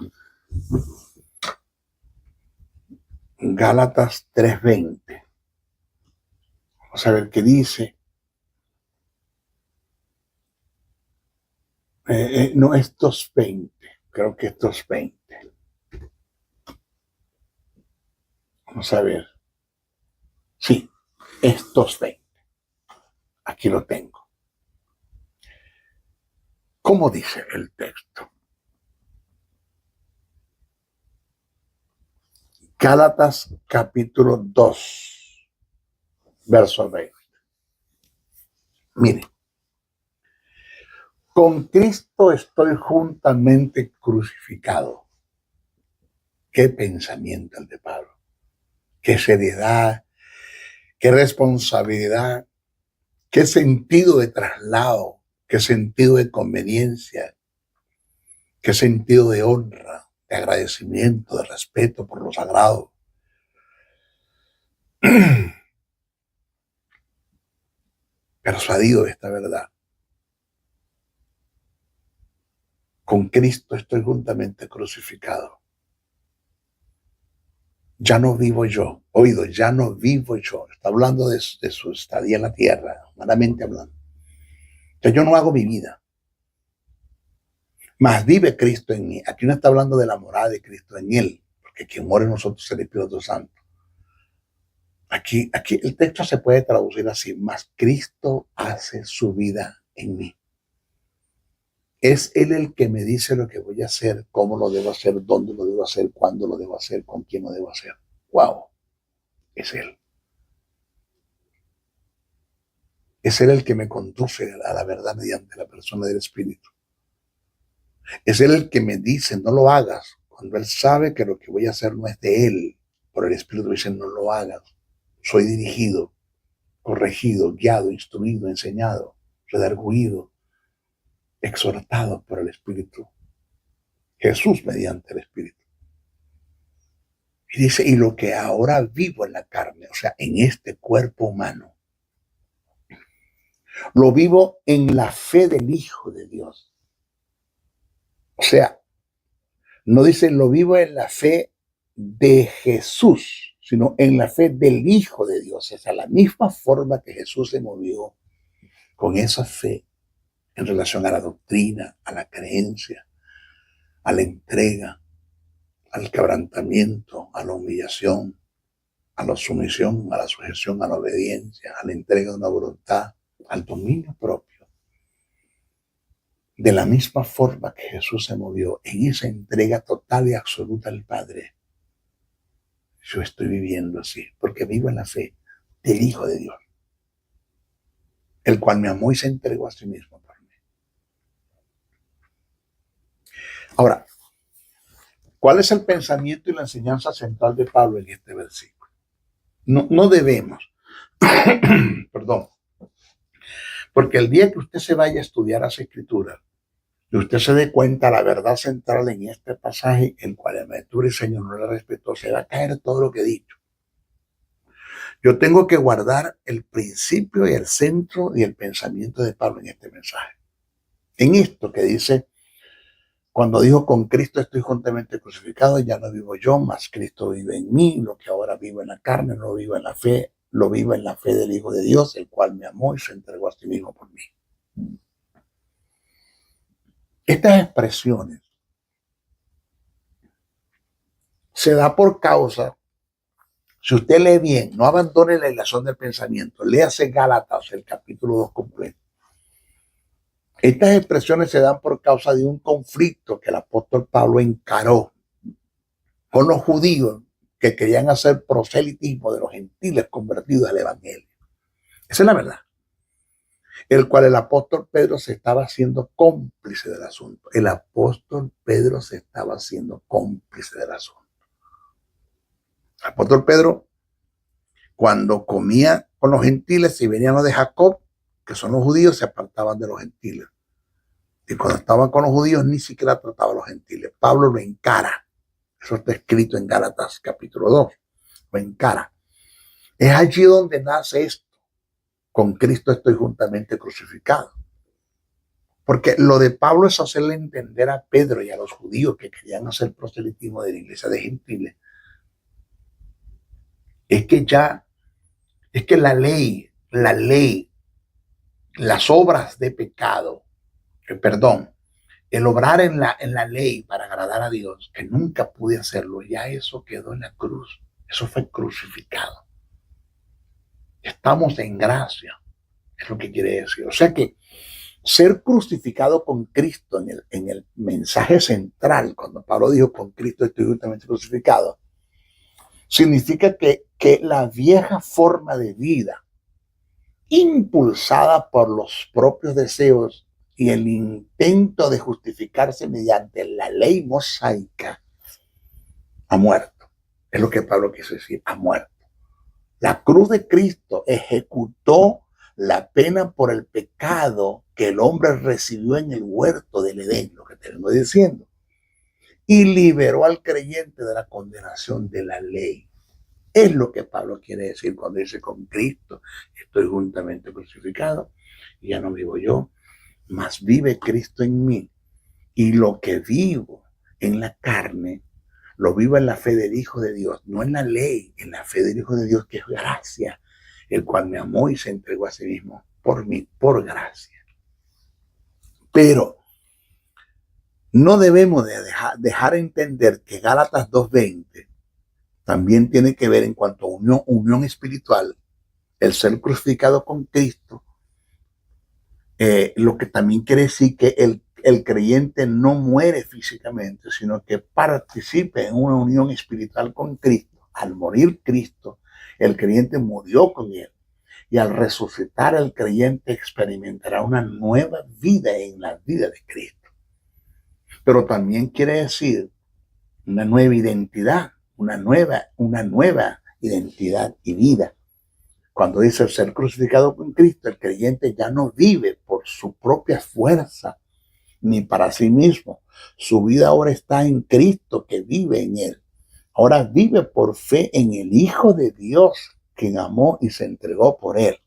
Gálatas 3:20. Vamos a ver qué dice. No, estos 20. Creo que estos 20. Vamos a ver. Sí, estos 20. Aquí lo tengo. ¿Cómo dice el texto? Gálatas capítulo 2, verso 20. Mire, con Cristo estoy juntamente crucificado. Qué pensamiento el de Pablo. Qué seriedad, qué responsabilidad, qué sentido de traslado, qué sentido de conveniencia. qué sentido de honra, de agradecimiento, de respeto por lo sagrado. Persuadido de esta verdad. Con Cristo estoy juntamente crucificado. Ya no vivo yo. Oído, ya no vivo yo. Está hablando de su estadía en la tierra, humanamente hablando. Entonces yo no hago mi vida. Mas vive Cristo en mí. Aquí no está hablando de la morada de Cristo en él, porque quien muere en nosotros es el Espíritu Santo. Aquí el texto se puede traducir así: mas Cristo hace su vida en mí. Es Él el que me dice lo que voy a hacer, cómo lo debo hacer, dónde lo debo hacer, cuándo lo debo hacer, con quién lo debo hacer. ¡Wow! Es Él. Es Él el que me conduce a la verdad mediante la persona del Espíritu. Es Él el que me dice, no lo hagas, cuando Él sabe que lo que voy a hacer no es de Él. Por el Espíritu dice, no lo hagas. Soy dirigido, corregido, guiado, instruido, enseñado, redarguido, exhortado por el Espíritu. Jesús mediante el Espíritu. Y dice, y lo que ahora vivo en la carne, o sea, en este cuerpo humano, lo vivo en la fe del Hijo de Dios. O sea, no dice lo vivo en la fe de Jesús, sino en la fe del Hijo de Dios. Es a la misma forma que Jesús se movió con esa fe en relación a la doctrina, a la creencia, a la entrega, al quebrantamiento, a la humillación, a la sumisión, a la sujeción, a la obediencia, a la entrega de una voluntad, al dominio propio. De la misma forma que Jesús se movió en esa entrega total y absoluta al Padre, yo estoy viviendo así, porque vivo en la fe del Hijo de Dios, el cual me amó y se entregó a sí mismo por mí. Ahora, ¿cuál es el pensamiento y la enseñanza central de Pablo en este versículo? No debemos, perdón, porque el día que usted se vaya a estudiar las Escrituras y usted se dé cuenta la verdad central en este pasaje, el cual el maestro y Señor no le respetó, se va a caer todo lo que he dicho. Yo tengo que guardar el principio y el centro y el pensamiento de Pablo en este mensaje. En esto que dice, cuando dijo, con Cristo estoy juntamente crucificado, ya no vivo yo, mas Cristo vive en mí. Lo que ahora vivo en la carne, no lo vivo en la fe, lo vivo en la fe del Hijo de Dios, el cual me amó y se entregó a sí mismo por mí. Estas expresiones se da por causa, si usted lee bien, no abandone la ilación del pensamiento, léase Gálatas, el capítulo 2 completo. Estas expresiones se dan por causa de un conflicto que el apóstol Pablo encaró con los judíos que querían hacer proselitismo de los gentiles convertidos al evangelio. Esa es la verdad. El cual el apóstol Pedro se estaba haciendo cómplice del asunto. El apóstol Pedro se estaba haciendo cómplice del asunto. El apóstol Pedro, cuando comía con los gentiles, si venían los de Jacob, que son los judíos, se apartaban de los gentiles. Y cuando estaban con los judíos, ni siquiera trataba a los gentiles. Pablo lo encara. Eso está escrito en Gálatas capítulo 2. Lo encara. Es allí donde nace esto. Con Cristo estoy juntamente crucificado. Porque lo de Pablo es hacerle entender a Pedro y a los judíos que querían hacer proselitismo de la iglesia de gentiles. Es que la ley, las obras de pecado, el obrar en la ley para agradar a Dios, que nunca pude hacerlo, ya eso quedó en la cruz. Eso fue crucificado. Estamos en gracia, es lo que quiere decir. O sea que ser crucificado con Cristo en el mensaje central, cuando Pablo dijo, con Cristo estoy juntamente crucificado, significa que la vieja forma de vida, impulsada por los propios deseos y el intento de justificarse mediante la ley mosaica, ha muerto. Es lo que Pablo quiso decir, ha muerto. La cruz de Cristo ejecutó la pena por el pecado que el hombre recibió en el huerto del Edén, lo que te vengo diciendo, y liberó al creyente de la condenación de la ley. Es lo que Pablo quiere decir cuando dice: con Cristo estoy juntamente crucificado, y ya no vivo yo, mas vive Cristo en mí. Y lo que vivo en la carne, lo vivo en la fe del Hijo de Dios, no en la ley, en la fe del Hijo de Dios, que es gracia, el cual me amó y se entregó a sí mismo por mí, por gracia. Pero no debemos de dejar entender que Gálatas 2:20 también tiene que ver en cuanto a unión espiritual, el ser crucificado con Cristo, lo que también quiere decir que el creyente no muere físicamente, sino que participa en una unión espiritual con Cristo. Al morir Cristo, el creyente murió con él. Y al resucitar, el creyente experimentará una nueva vida en la vida de Cristo. Pero también quiere decir una nueva identidad, una nueva identidad y vida. Cuando dice ser crucificado con Cristo, el creyente ya no vive por su propia fuerza ni para sí mismo. Su vida ahora está en Cristo, que vive en él. Ahora vive por fe en el Hijo de Dios, quien amó y se entregó por él.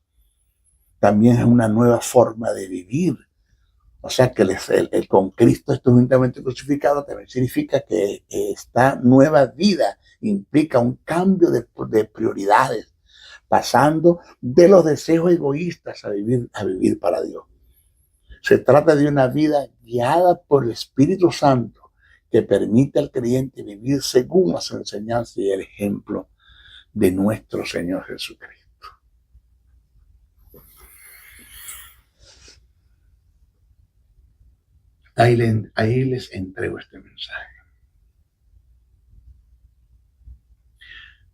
También es una nueva forma de vivir. O sea que el con Cristo estoy juntamente crucificado también significa que esta nueva vida implica un cambio de prioridades, pasando de los deseos egoístas a vivir para Dios. Se trata de una vida guiada por el Espíritu Santo que permite al creyente vivir según las enseñanzas y el ejemplo de nuestro Señor Jesucristo. Ahí les entrego este mensaje.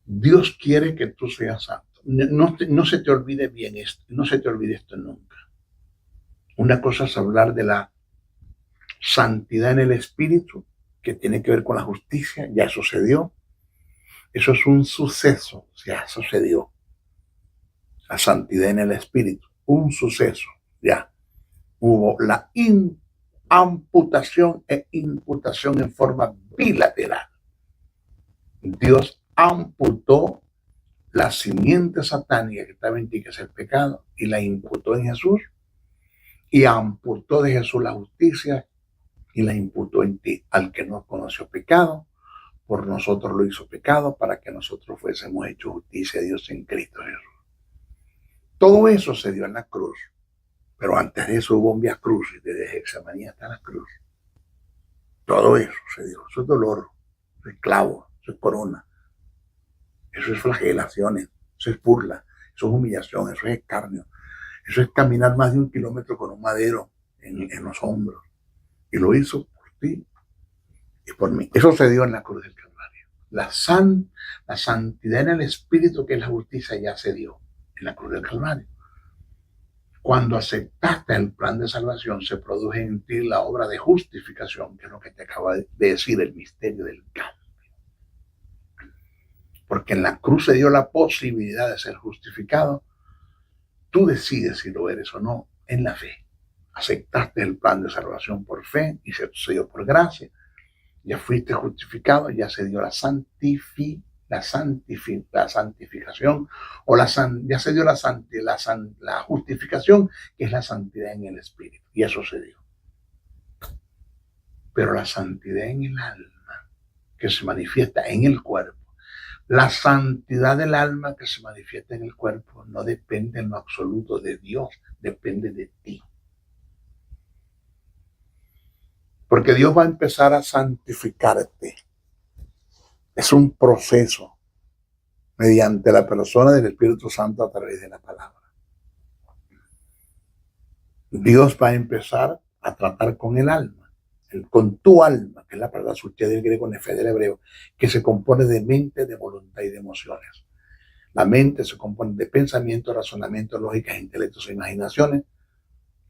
Dios quiere que tú seas santo. No se te olvide bien esto, no se te olvide esto nunca. Una cosa es hablar de la santidad en el espíritu, que tiene que ver con la justicia, ya sucedió. Eso es un suceso, ya sucedió. La santidad en el espíritu, un suceso, ya. Hubo la amputación e imputación en forma bilateral. Dios amputó la simiente satánica que estaba en ti, que es el pecado, y la imputó en Jesús, y amputó de Jesús la justicia y la imputó en ti. Al que no conoció pecado, por nosotros lo hizo pecado, para que nosotros fuésemos hechos justicia de Dios en Cristo Jesús. Todo eso se dio en la cruz, pero antes de eso hubo un vía crucis, desde Getsemaní hasta la cruz. Todo eso se dio. Eso es dolor, eso es clavo, eso es corona, eso es flagelaciones, eso es burla, eso es humillación, eso es escarnio, eso es caminar más de 1 kilómetro con un madero en los hombros. Y lo hizo por ti y por mí. Eso se dio en la cruz del Calvario. La santidad en el espíritu, que es la justicia, ya se dio en la cruz del Calvario. Cuando aceptaste el plan de salvación, se produjo en ti la obra de justificación, que es lo que te acaba de decir, el misterio del cambio. Porque en la cruz se dio la posibilidad de ser justificado. Tú decides si lo eres o no en la fe. Aceptaste el plan de salvación por fe y se dio por gracia. Ya fuiste justificado, ya se dio la santificación, o ya se dio la justificación, que es la santidad en el espíritu, y eso se dio. Pero la santidad en el alma, que se manifiesta en el cuerpo, la santidad del alma que se manifiesta en el cuerpo, no depende en lo absoluto de Dios, depende de ti. Porque Dios va a empezar a santificarte. Es un proceso mediante la persona del Espíritu Santo a través de la palabra. Dios va a empezar a tratar con el alma, con tu alma, que es la palabra sucia del griego, nefe del hebreo, que se compone de mente, de voluntad y de emociones. La mente se compone de pensamientos, razonamientos, lógicas, intelectos e imaginaciones.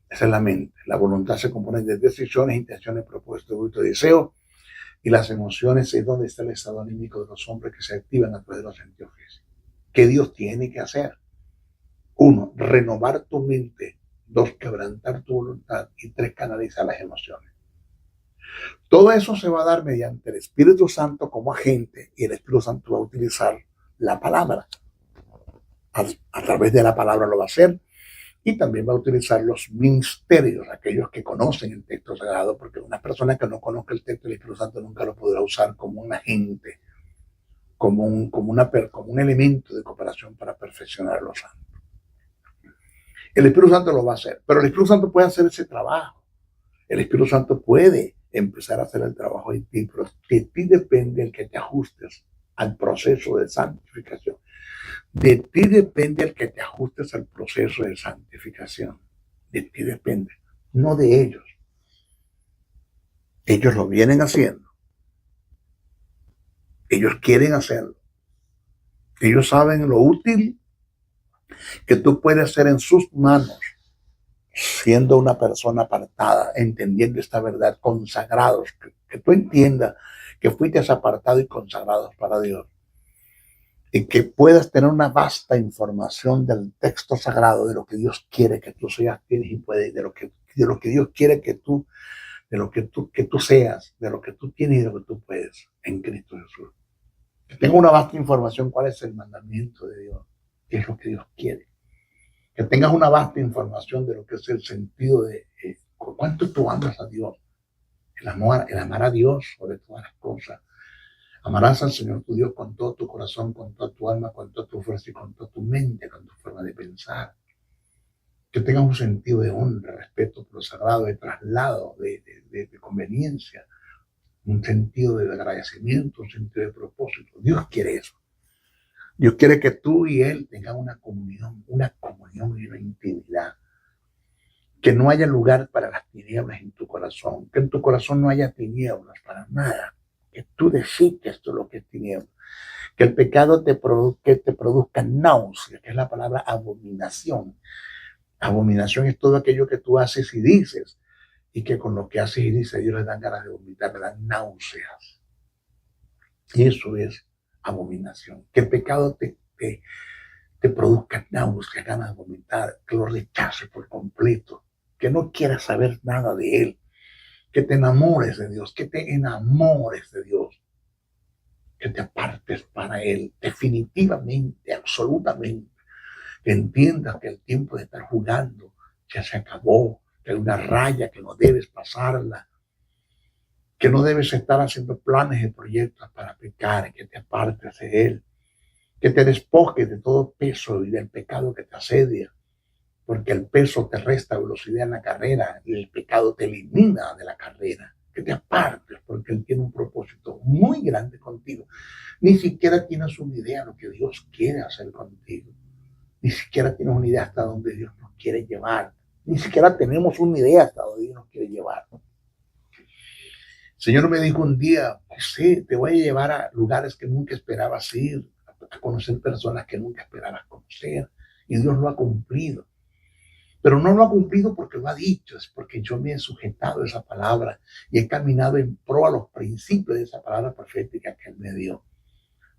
Esa es la mente. La voluntad se compone de decisiones, intenciones, propósitos, gustos, deseos. Y las emociones es donde está el estado anímico de los hombres, que se activan a través de los sentidos físicos. ¿Qué Dios tiene que hacer? 1, renovar tu mente. 2, quebrantar tu voluntad. Y 3, canalizar las emociones. Todo eso se va a dar mediante el Espíritu Santo como agente, y el Espíritu Santo va a utilizar la palabra. A través de la palabra lo va a hacer, y también va a utilizar los ministerios, aquellos que conocen el texto sagrado, porque una persona que no conozca el texto del Espíritu Santo nunca lo podrá usar como un agente, como un elemento de cooperación para perfeccionar los santos. El Espíritu Santo lo va a hacer, pero el Espíritu Santo puede hacer ese trabajo. El Espíritu Santo puede empezar a hacer el trabajo en ti, pero de ti depende el que te ajustes al proceso de santificación. De ti depende el que te ajustes al proceso de santificación. De ti depende, no de ellos. Ellos lo vienen haciendo. Ellos quieren hacerlo. Ellos saben lo útil que tú puedes ser en sus manos, siendo una persona apartada, entendiendo esta verdad, consagrados, que tú entiendas que fuiste apartado y consagrados para Dios, y que puedas tener una vasta información del texto sagrado, de lo que Dios quiere que tú seas, tienes y puedes, de lo que Dios quiere que tú, de lo que tú seas, de lo que tú tienes y de lo que tú puedes en Cristo Jesús. Que tenga una vasta información cuál es el mandamiento de Dios, qué es lo que Dios quiere. Que tengas una vasta información de lo que es el sentido de cuánto tú amas a Dios. El amar a Dios sobre todas las cosas. Amarás al Señor tu Dios con todo tu corazón, con toda tu alma, con toda tu fuerza y con toda tu mente, con tu forma de pensar. Que tengas un sentido de honra, respeto por lo sagrado, de traslado, de conveniencia, un sentido de agradecimiento, un sentido de propósito. Dios quiere eso. Dios quiere que tú y Él tengan una comunión y una intimidad. Que no haya lugar para las tinieblas en tu corazón. Que en tu corazón no haya tinieblas para nada. Que tú deseches todo lo que es tinieblas. Que el pecado te produzca náusea, que es la palabra abominación. Abominación es todo aquello que tú haces y dices, y que con lo que haces y dices, Dios le dan ganas de vomitar, le dan náuseas. Y eso es abominación. Que el pecado te produzca náuseas, ganas de vomitar, que lo rechaces por completo, que no quieras saber nada de Él, que te enamores de Dios, que te enamores de Dios, que te apartes para Él, definitivamente, absolutamente, que entiendas que el tiempo de estar jugando ya se acabó, que hay una raya que no debes pasarla, que no debes estar haciendo planes y proyectos para pecar, que te apartes de Él, que te despojes de todo peso y del pecado que te asedia, porque el peso te resta velocidad en la carrera y el pecado te elimina de la carrera. Que te apartes, porque Él tiene un propósito muy grande contigo. Ni siquiera tienes una idea de lo que Dios quiere hacer contigo. Ni siquiera tienes una idea hasta dónde Dios nos quiere llevar. Ni siquiera tenemos una idea hasta dónde Dios nos quiere llevar. El Señor me dijo un día, sí, te voy a llevar a lugares que nunca esperabas ir, a conocer personas que nunca esperabas conocer. Y Dios lo ha cumplido. Pero no lo ha cumplido porque lo ha dicho, es porque yo me he sujetado a esa palabra y he caminado en pro a los principios de esa palabra profética que Él me dio.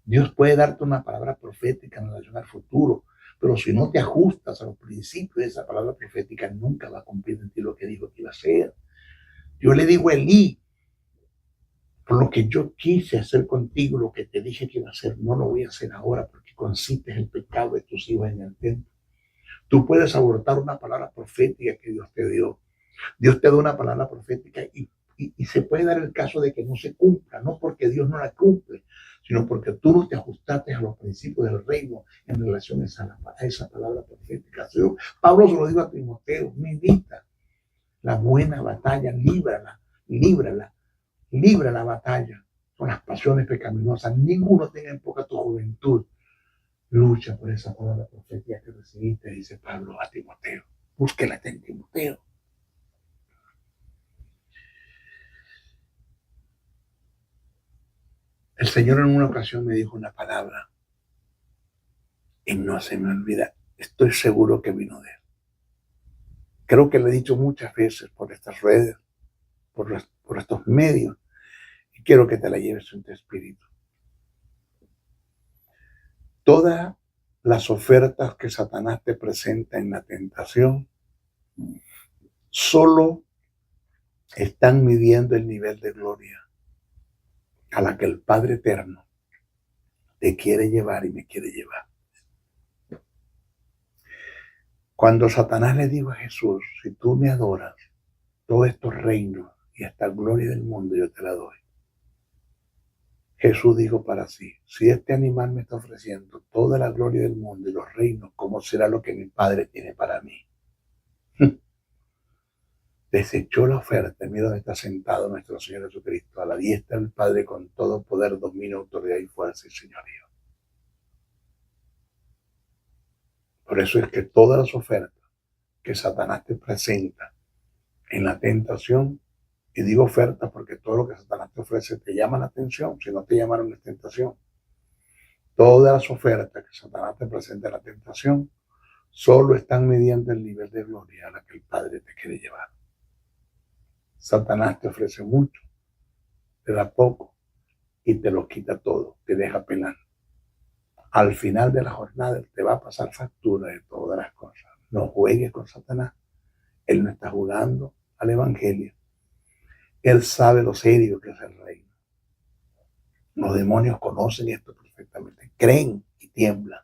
Dios puede darte una palabra profética en relación al futuro, pero si no te ajustas a los principios de esa palabra profética, nunca va a cumplir en ti lo que dijo que iba a hacer. Yo le digo a Elí, por lo que yo quise hacer contigo, lo que te dije que iba a hacer, no lo voy a hacer ahora porque consiste en el pecado de tus hijos en el templo. Tú puedes abortar una palabra profética que Dios te dio. Dios te da una palabra profética y se puede dar el caso de que no se cumpla, no porque Dios no la cumple, sino porque tú no te ajustaste a los principios del reino en relación a esa palabra profética. Pablo se lo dijo a Timoteo, milita la buena batalla, líbrala la batalla con las pasiones pecaminosas. Ninguno tenga en poca tu juventud. Lucha por esa palabra profética que recibiste, dice Pablo a Timoteo. Búsquela en Timoteo. El Señor en una ocasión me dijo una palabra y no se me olvida. Estoy seguro que vino de Él. Creo que le he dicho muchas veces por estas redes, por estos medios, y quiero que te la lleves en tu espíritu. Toda las ofertas que Satanás te presenta en la tentación solo están midiendo el nivel de gloria a la que el Padre Eterno te quiere llevar y me quiere llevar. Cuando Satanás le dijo a Jesús, si tú me adoras, todos estos reinos y esta gloria del mundo yo te la doy. Jesús dijo para sí, si este animal me está ofreciendo toda la gloria del mundo y los reinos, ¿cómo será lo que mi Padre tiene para mí? Desechó la oferta. Mira donde está sentado nuestro Señor Jesucristo, a la diestra del Padre con todo poder, dominio, autoridad y fuerza y señorío. Por eso es que todas las ofertas que Satanás te presenta en la tentación, y digo ofertas porque todo lo que Satanás te ofrece te llama la atención, si no te llamaron la tentación. Todas las ofertas que Satanás te presenta en la tentación solo están midiendo el nivel de gloria a la que el Padre te quiere llevar. Satanás te ofrece mucho, te da poco y te lo quita todo, te deja pelando. Al final de la jornada te va a pasar factura de todas las cosas. No juegues con Satanás. Él no está jugando al evangelio. Él sabe lo serio que es el reino. Los demonios conocen esto perfectamente. Creen y tiemblan,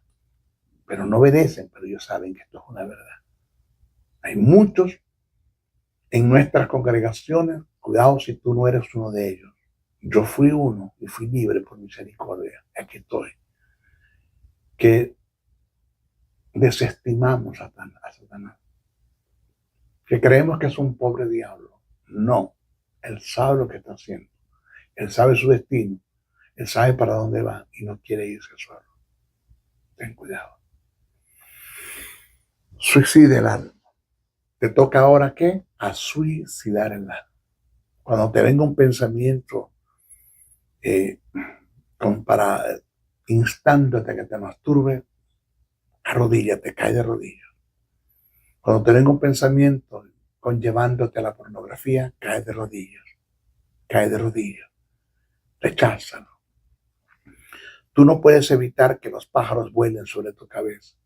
pero no obedecen, pero ellos saben que esto es una verdad. Hay muchos en nuestras congregaciones. Cuidado si tú no eres uno de ellos. Yo fui uno y fui libre por misericordia. Aquí estoy. Que desestimamos a Satanás. Que creemos que es un pobre diablo. No. Él sabe lo que está haciendo. Él sabe su destino. Él sabe para dónde va y no quiere irse solo. Ten cuidado. Suicida el alma. ¿Te toca ahora qué? A suicidar el alma. Cuando te venga un pensamiento para instándote a que te masturbe, arrodíllate, cae de rodillas. Cuando te venga un pensamiento conllevándote a la pornografía, cae de rodillas. Cae de rodillas. Recházalo. Tú no puedes evitar que los pájaros vuelen sobre tu cabeza,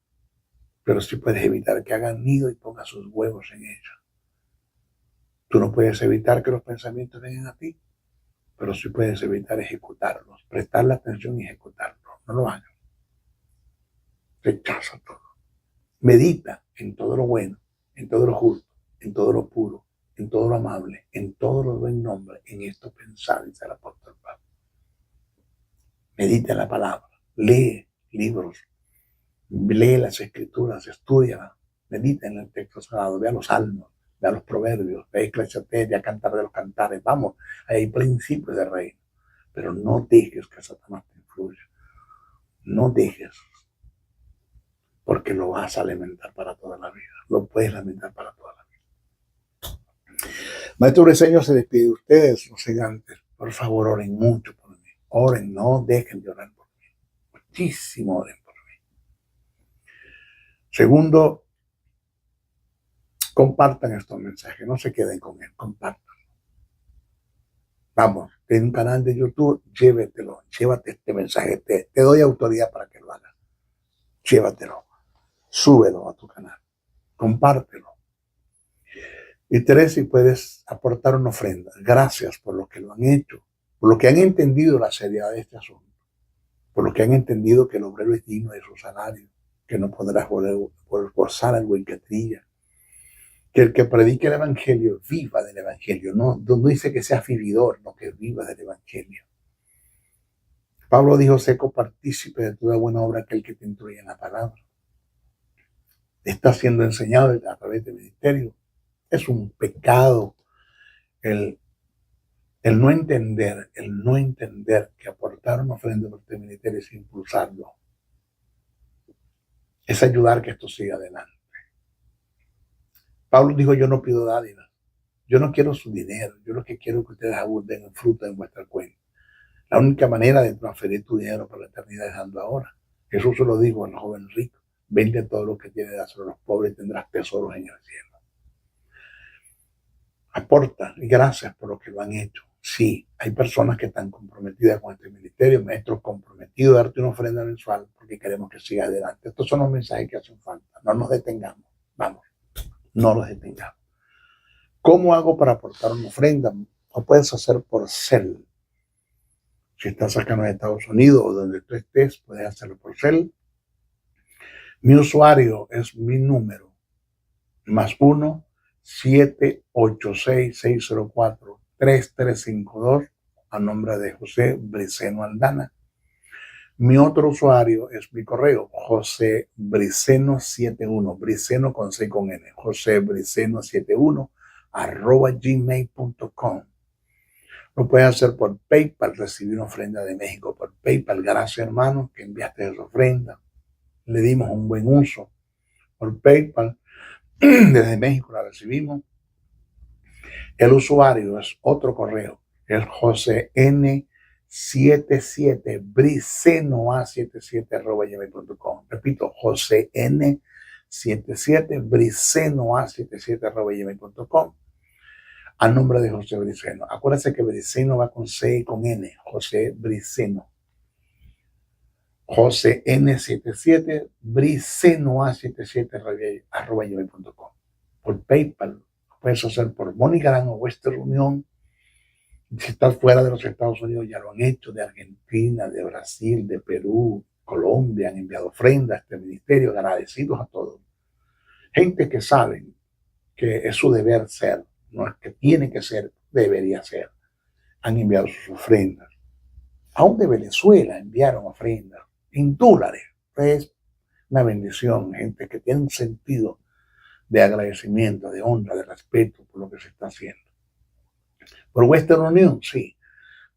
pero sí puedes evitar que hagan nido y pongan sus huevos en ella. Tú no puedes evitar que los pensamientos vengan a ti, pero sí puedes evitar ejecutarlos, prestarle atención y ejecutarlos. No lo hagas. Rechaza todo. Medita en todo lo bueno, en todo lo justo, en todo lo puro, en todo lo amable, en todo lo buen nombre. En esto pensar, dice el apóstol Pablo. Medita en la palabra, lee libros, lee las escrituras, estudia, medita en el texto sagrado, vea los salmos, vea los proverbios, vea Eclesiastés, vea Cantar de los Cantares. Vamos, hay principios de reino, pero no dejes que Satanás te influya. No dejes, porque lo vas a alimentar para toda la vida. Lo puedes alimentar para toda la vida. Maestro Briseño se despide de ustedes, no sé antes. Por favor, oren mucho por mí. Oren, no dejen de orar por mí. Muchísimo oren por mí. Segundo, compartan estos mensajes. No se queden con él, compartan. Vamos, en un canal de YouTube, llévate este mensaje. Te doy autoridad para que lo hagas. Llévatelo. Súbelo a tu canal. Compártelo. Y tres, si puedes aportar una ofrenda. Gracias por lo que lo han hecho, por lo que han entendido la seriedad de este asunto, por lo que han entendido que el obrero es digno de su salario, que no podrás forzar al buen que trilla, que el que predique el evangelio viva del evangelio. No dice que sea vividor, no, que viva del evangelio. Pablo dijo, sé copartícipe de toda buena obra aquel que te instruye en la palabra. Está siendo enseñado a través del ministerio. Es un pecado el no entender que aportar una ofrenda por este ministerio es impulsarlo. Es ayudar que esto siga adelante. Pablo dijo, yo no pido dádivas. Yo no quiero su dinero. Yo lo que quiero es que ustedes abunden en fruto en vuestra cuenta. La única manera de transferir tu dinero para la eternidad es dando ahora. Jesús se lo dijo al joven rico. Vende todo lo que tienes, dáselo a los pobres y tendrás tesoros en el cielo. Aporta y gracias por lo que lo han hecho. Sí, hay personas que están comprometidas con este ministerio, maestros comprometidos y darte una ofrenda mensual porque queremos que siga adelante. Estos son los mensajes que hacen falta. No nos detengamos. Vamos, no nos detengamos. ¿Cómo hago para aportar una ofrenda? Lo puedes hacer por Zelle. Si estás acá en los Estados Unidos o donde tú estés, puedes hacerlo por Zelle. Mi usuario es mi número, +1 786-604-3352, a nombre de José Briceno Aldana. Mi otro usuario es mi correo, josebriceno71, Briceno con C con N, josebriceno71 @gmail.com. Lo puedes hacer por PayPal, recibir una ofrenda de México por PayPal. Gracias, hermano, que enviaste esa ofrenda. Le dimos un buen uso por PayPal. Desde México la recibimos. El usuario es otro correo, es josen77 bricenoa77 @gmail.com. Repito, josen77 bricenoa77 @gmail.com. A nombre de José Briceno. Acuérdense que Briceno va con C y con N. José Briceno. josen77 bricenoa77 @gmail.com. Por PayPal. Lo puedes hacer por MoneyGram o Western Union. Si estás fuera de los Estados Unidos, ya lo han hecho, de Argentina, de Brasil, de Perú, Colombia, han enviado ofrendas a este ministerio, agradecidos a todos. Gente que saben que es su deber ser, no es que tiene que ser, debería ser. Han enviado sus ofrendas. Aún de Venezuela enviaron ofrendas en dólares. Es una bendición, gente que tiene un sentido de agradecimiento, de honra, de respeto por lo que se está haciendo. Por Western Union, sí.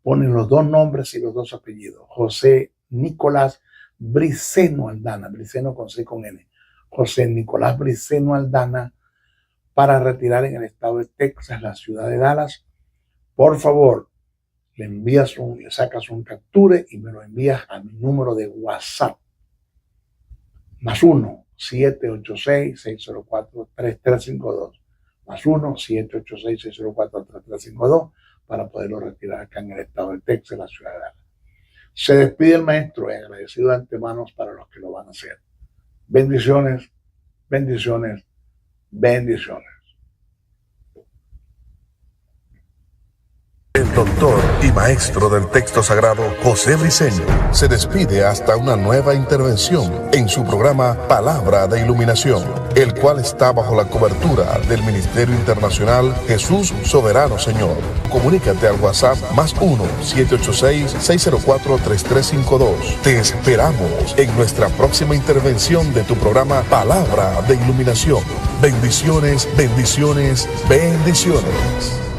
Ponen los dos nombres y los dos apellidos. José Nicolás Briceno Aldana. Briceno con C con N. José Nicolás Briceno Aldana, para retirar en el estado de Texas, la ciudad de Dallas. Por favor, le sacas un capture y me lo envías a mi número de WhatsApp. +1 786-604-3352. +1 786-604-3352 para poderlo retirar acá en el estado de Texas, la ciudad de Dallas. Se despide el maestro y agradecido de antemano para los que lo van a hacer. Bendiciones, bendiciones, bendiciones. El doctor y maestro del texto sagrado José Briceño se despide hasta una nueva intervención en su programa Palabra de Iluminación, el cual está bajo la cobertura del Ministerio Internacional Jesús Soberano Señor. Comunícate al WhatsApp +1 786-604-3352. Te esperamos en nuestra próxima intervención de tu programa Palabra de Iluminación. Bendiciones, bendiciones, bendiciones.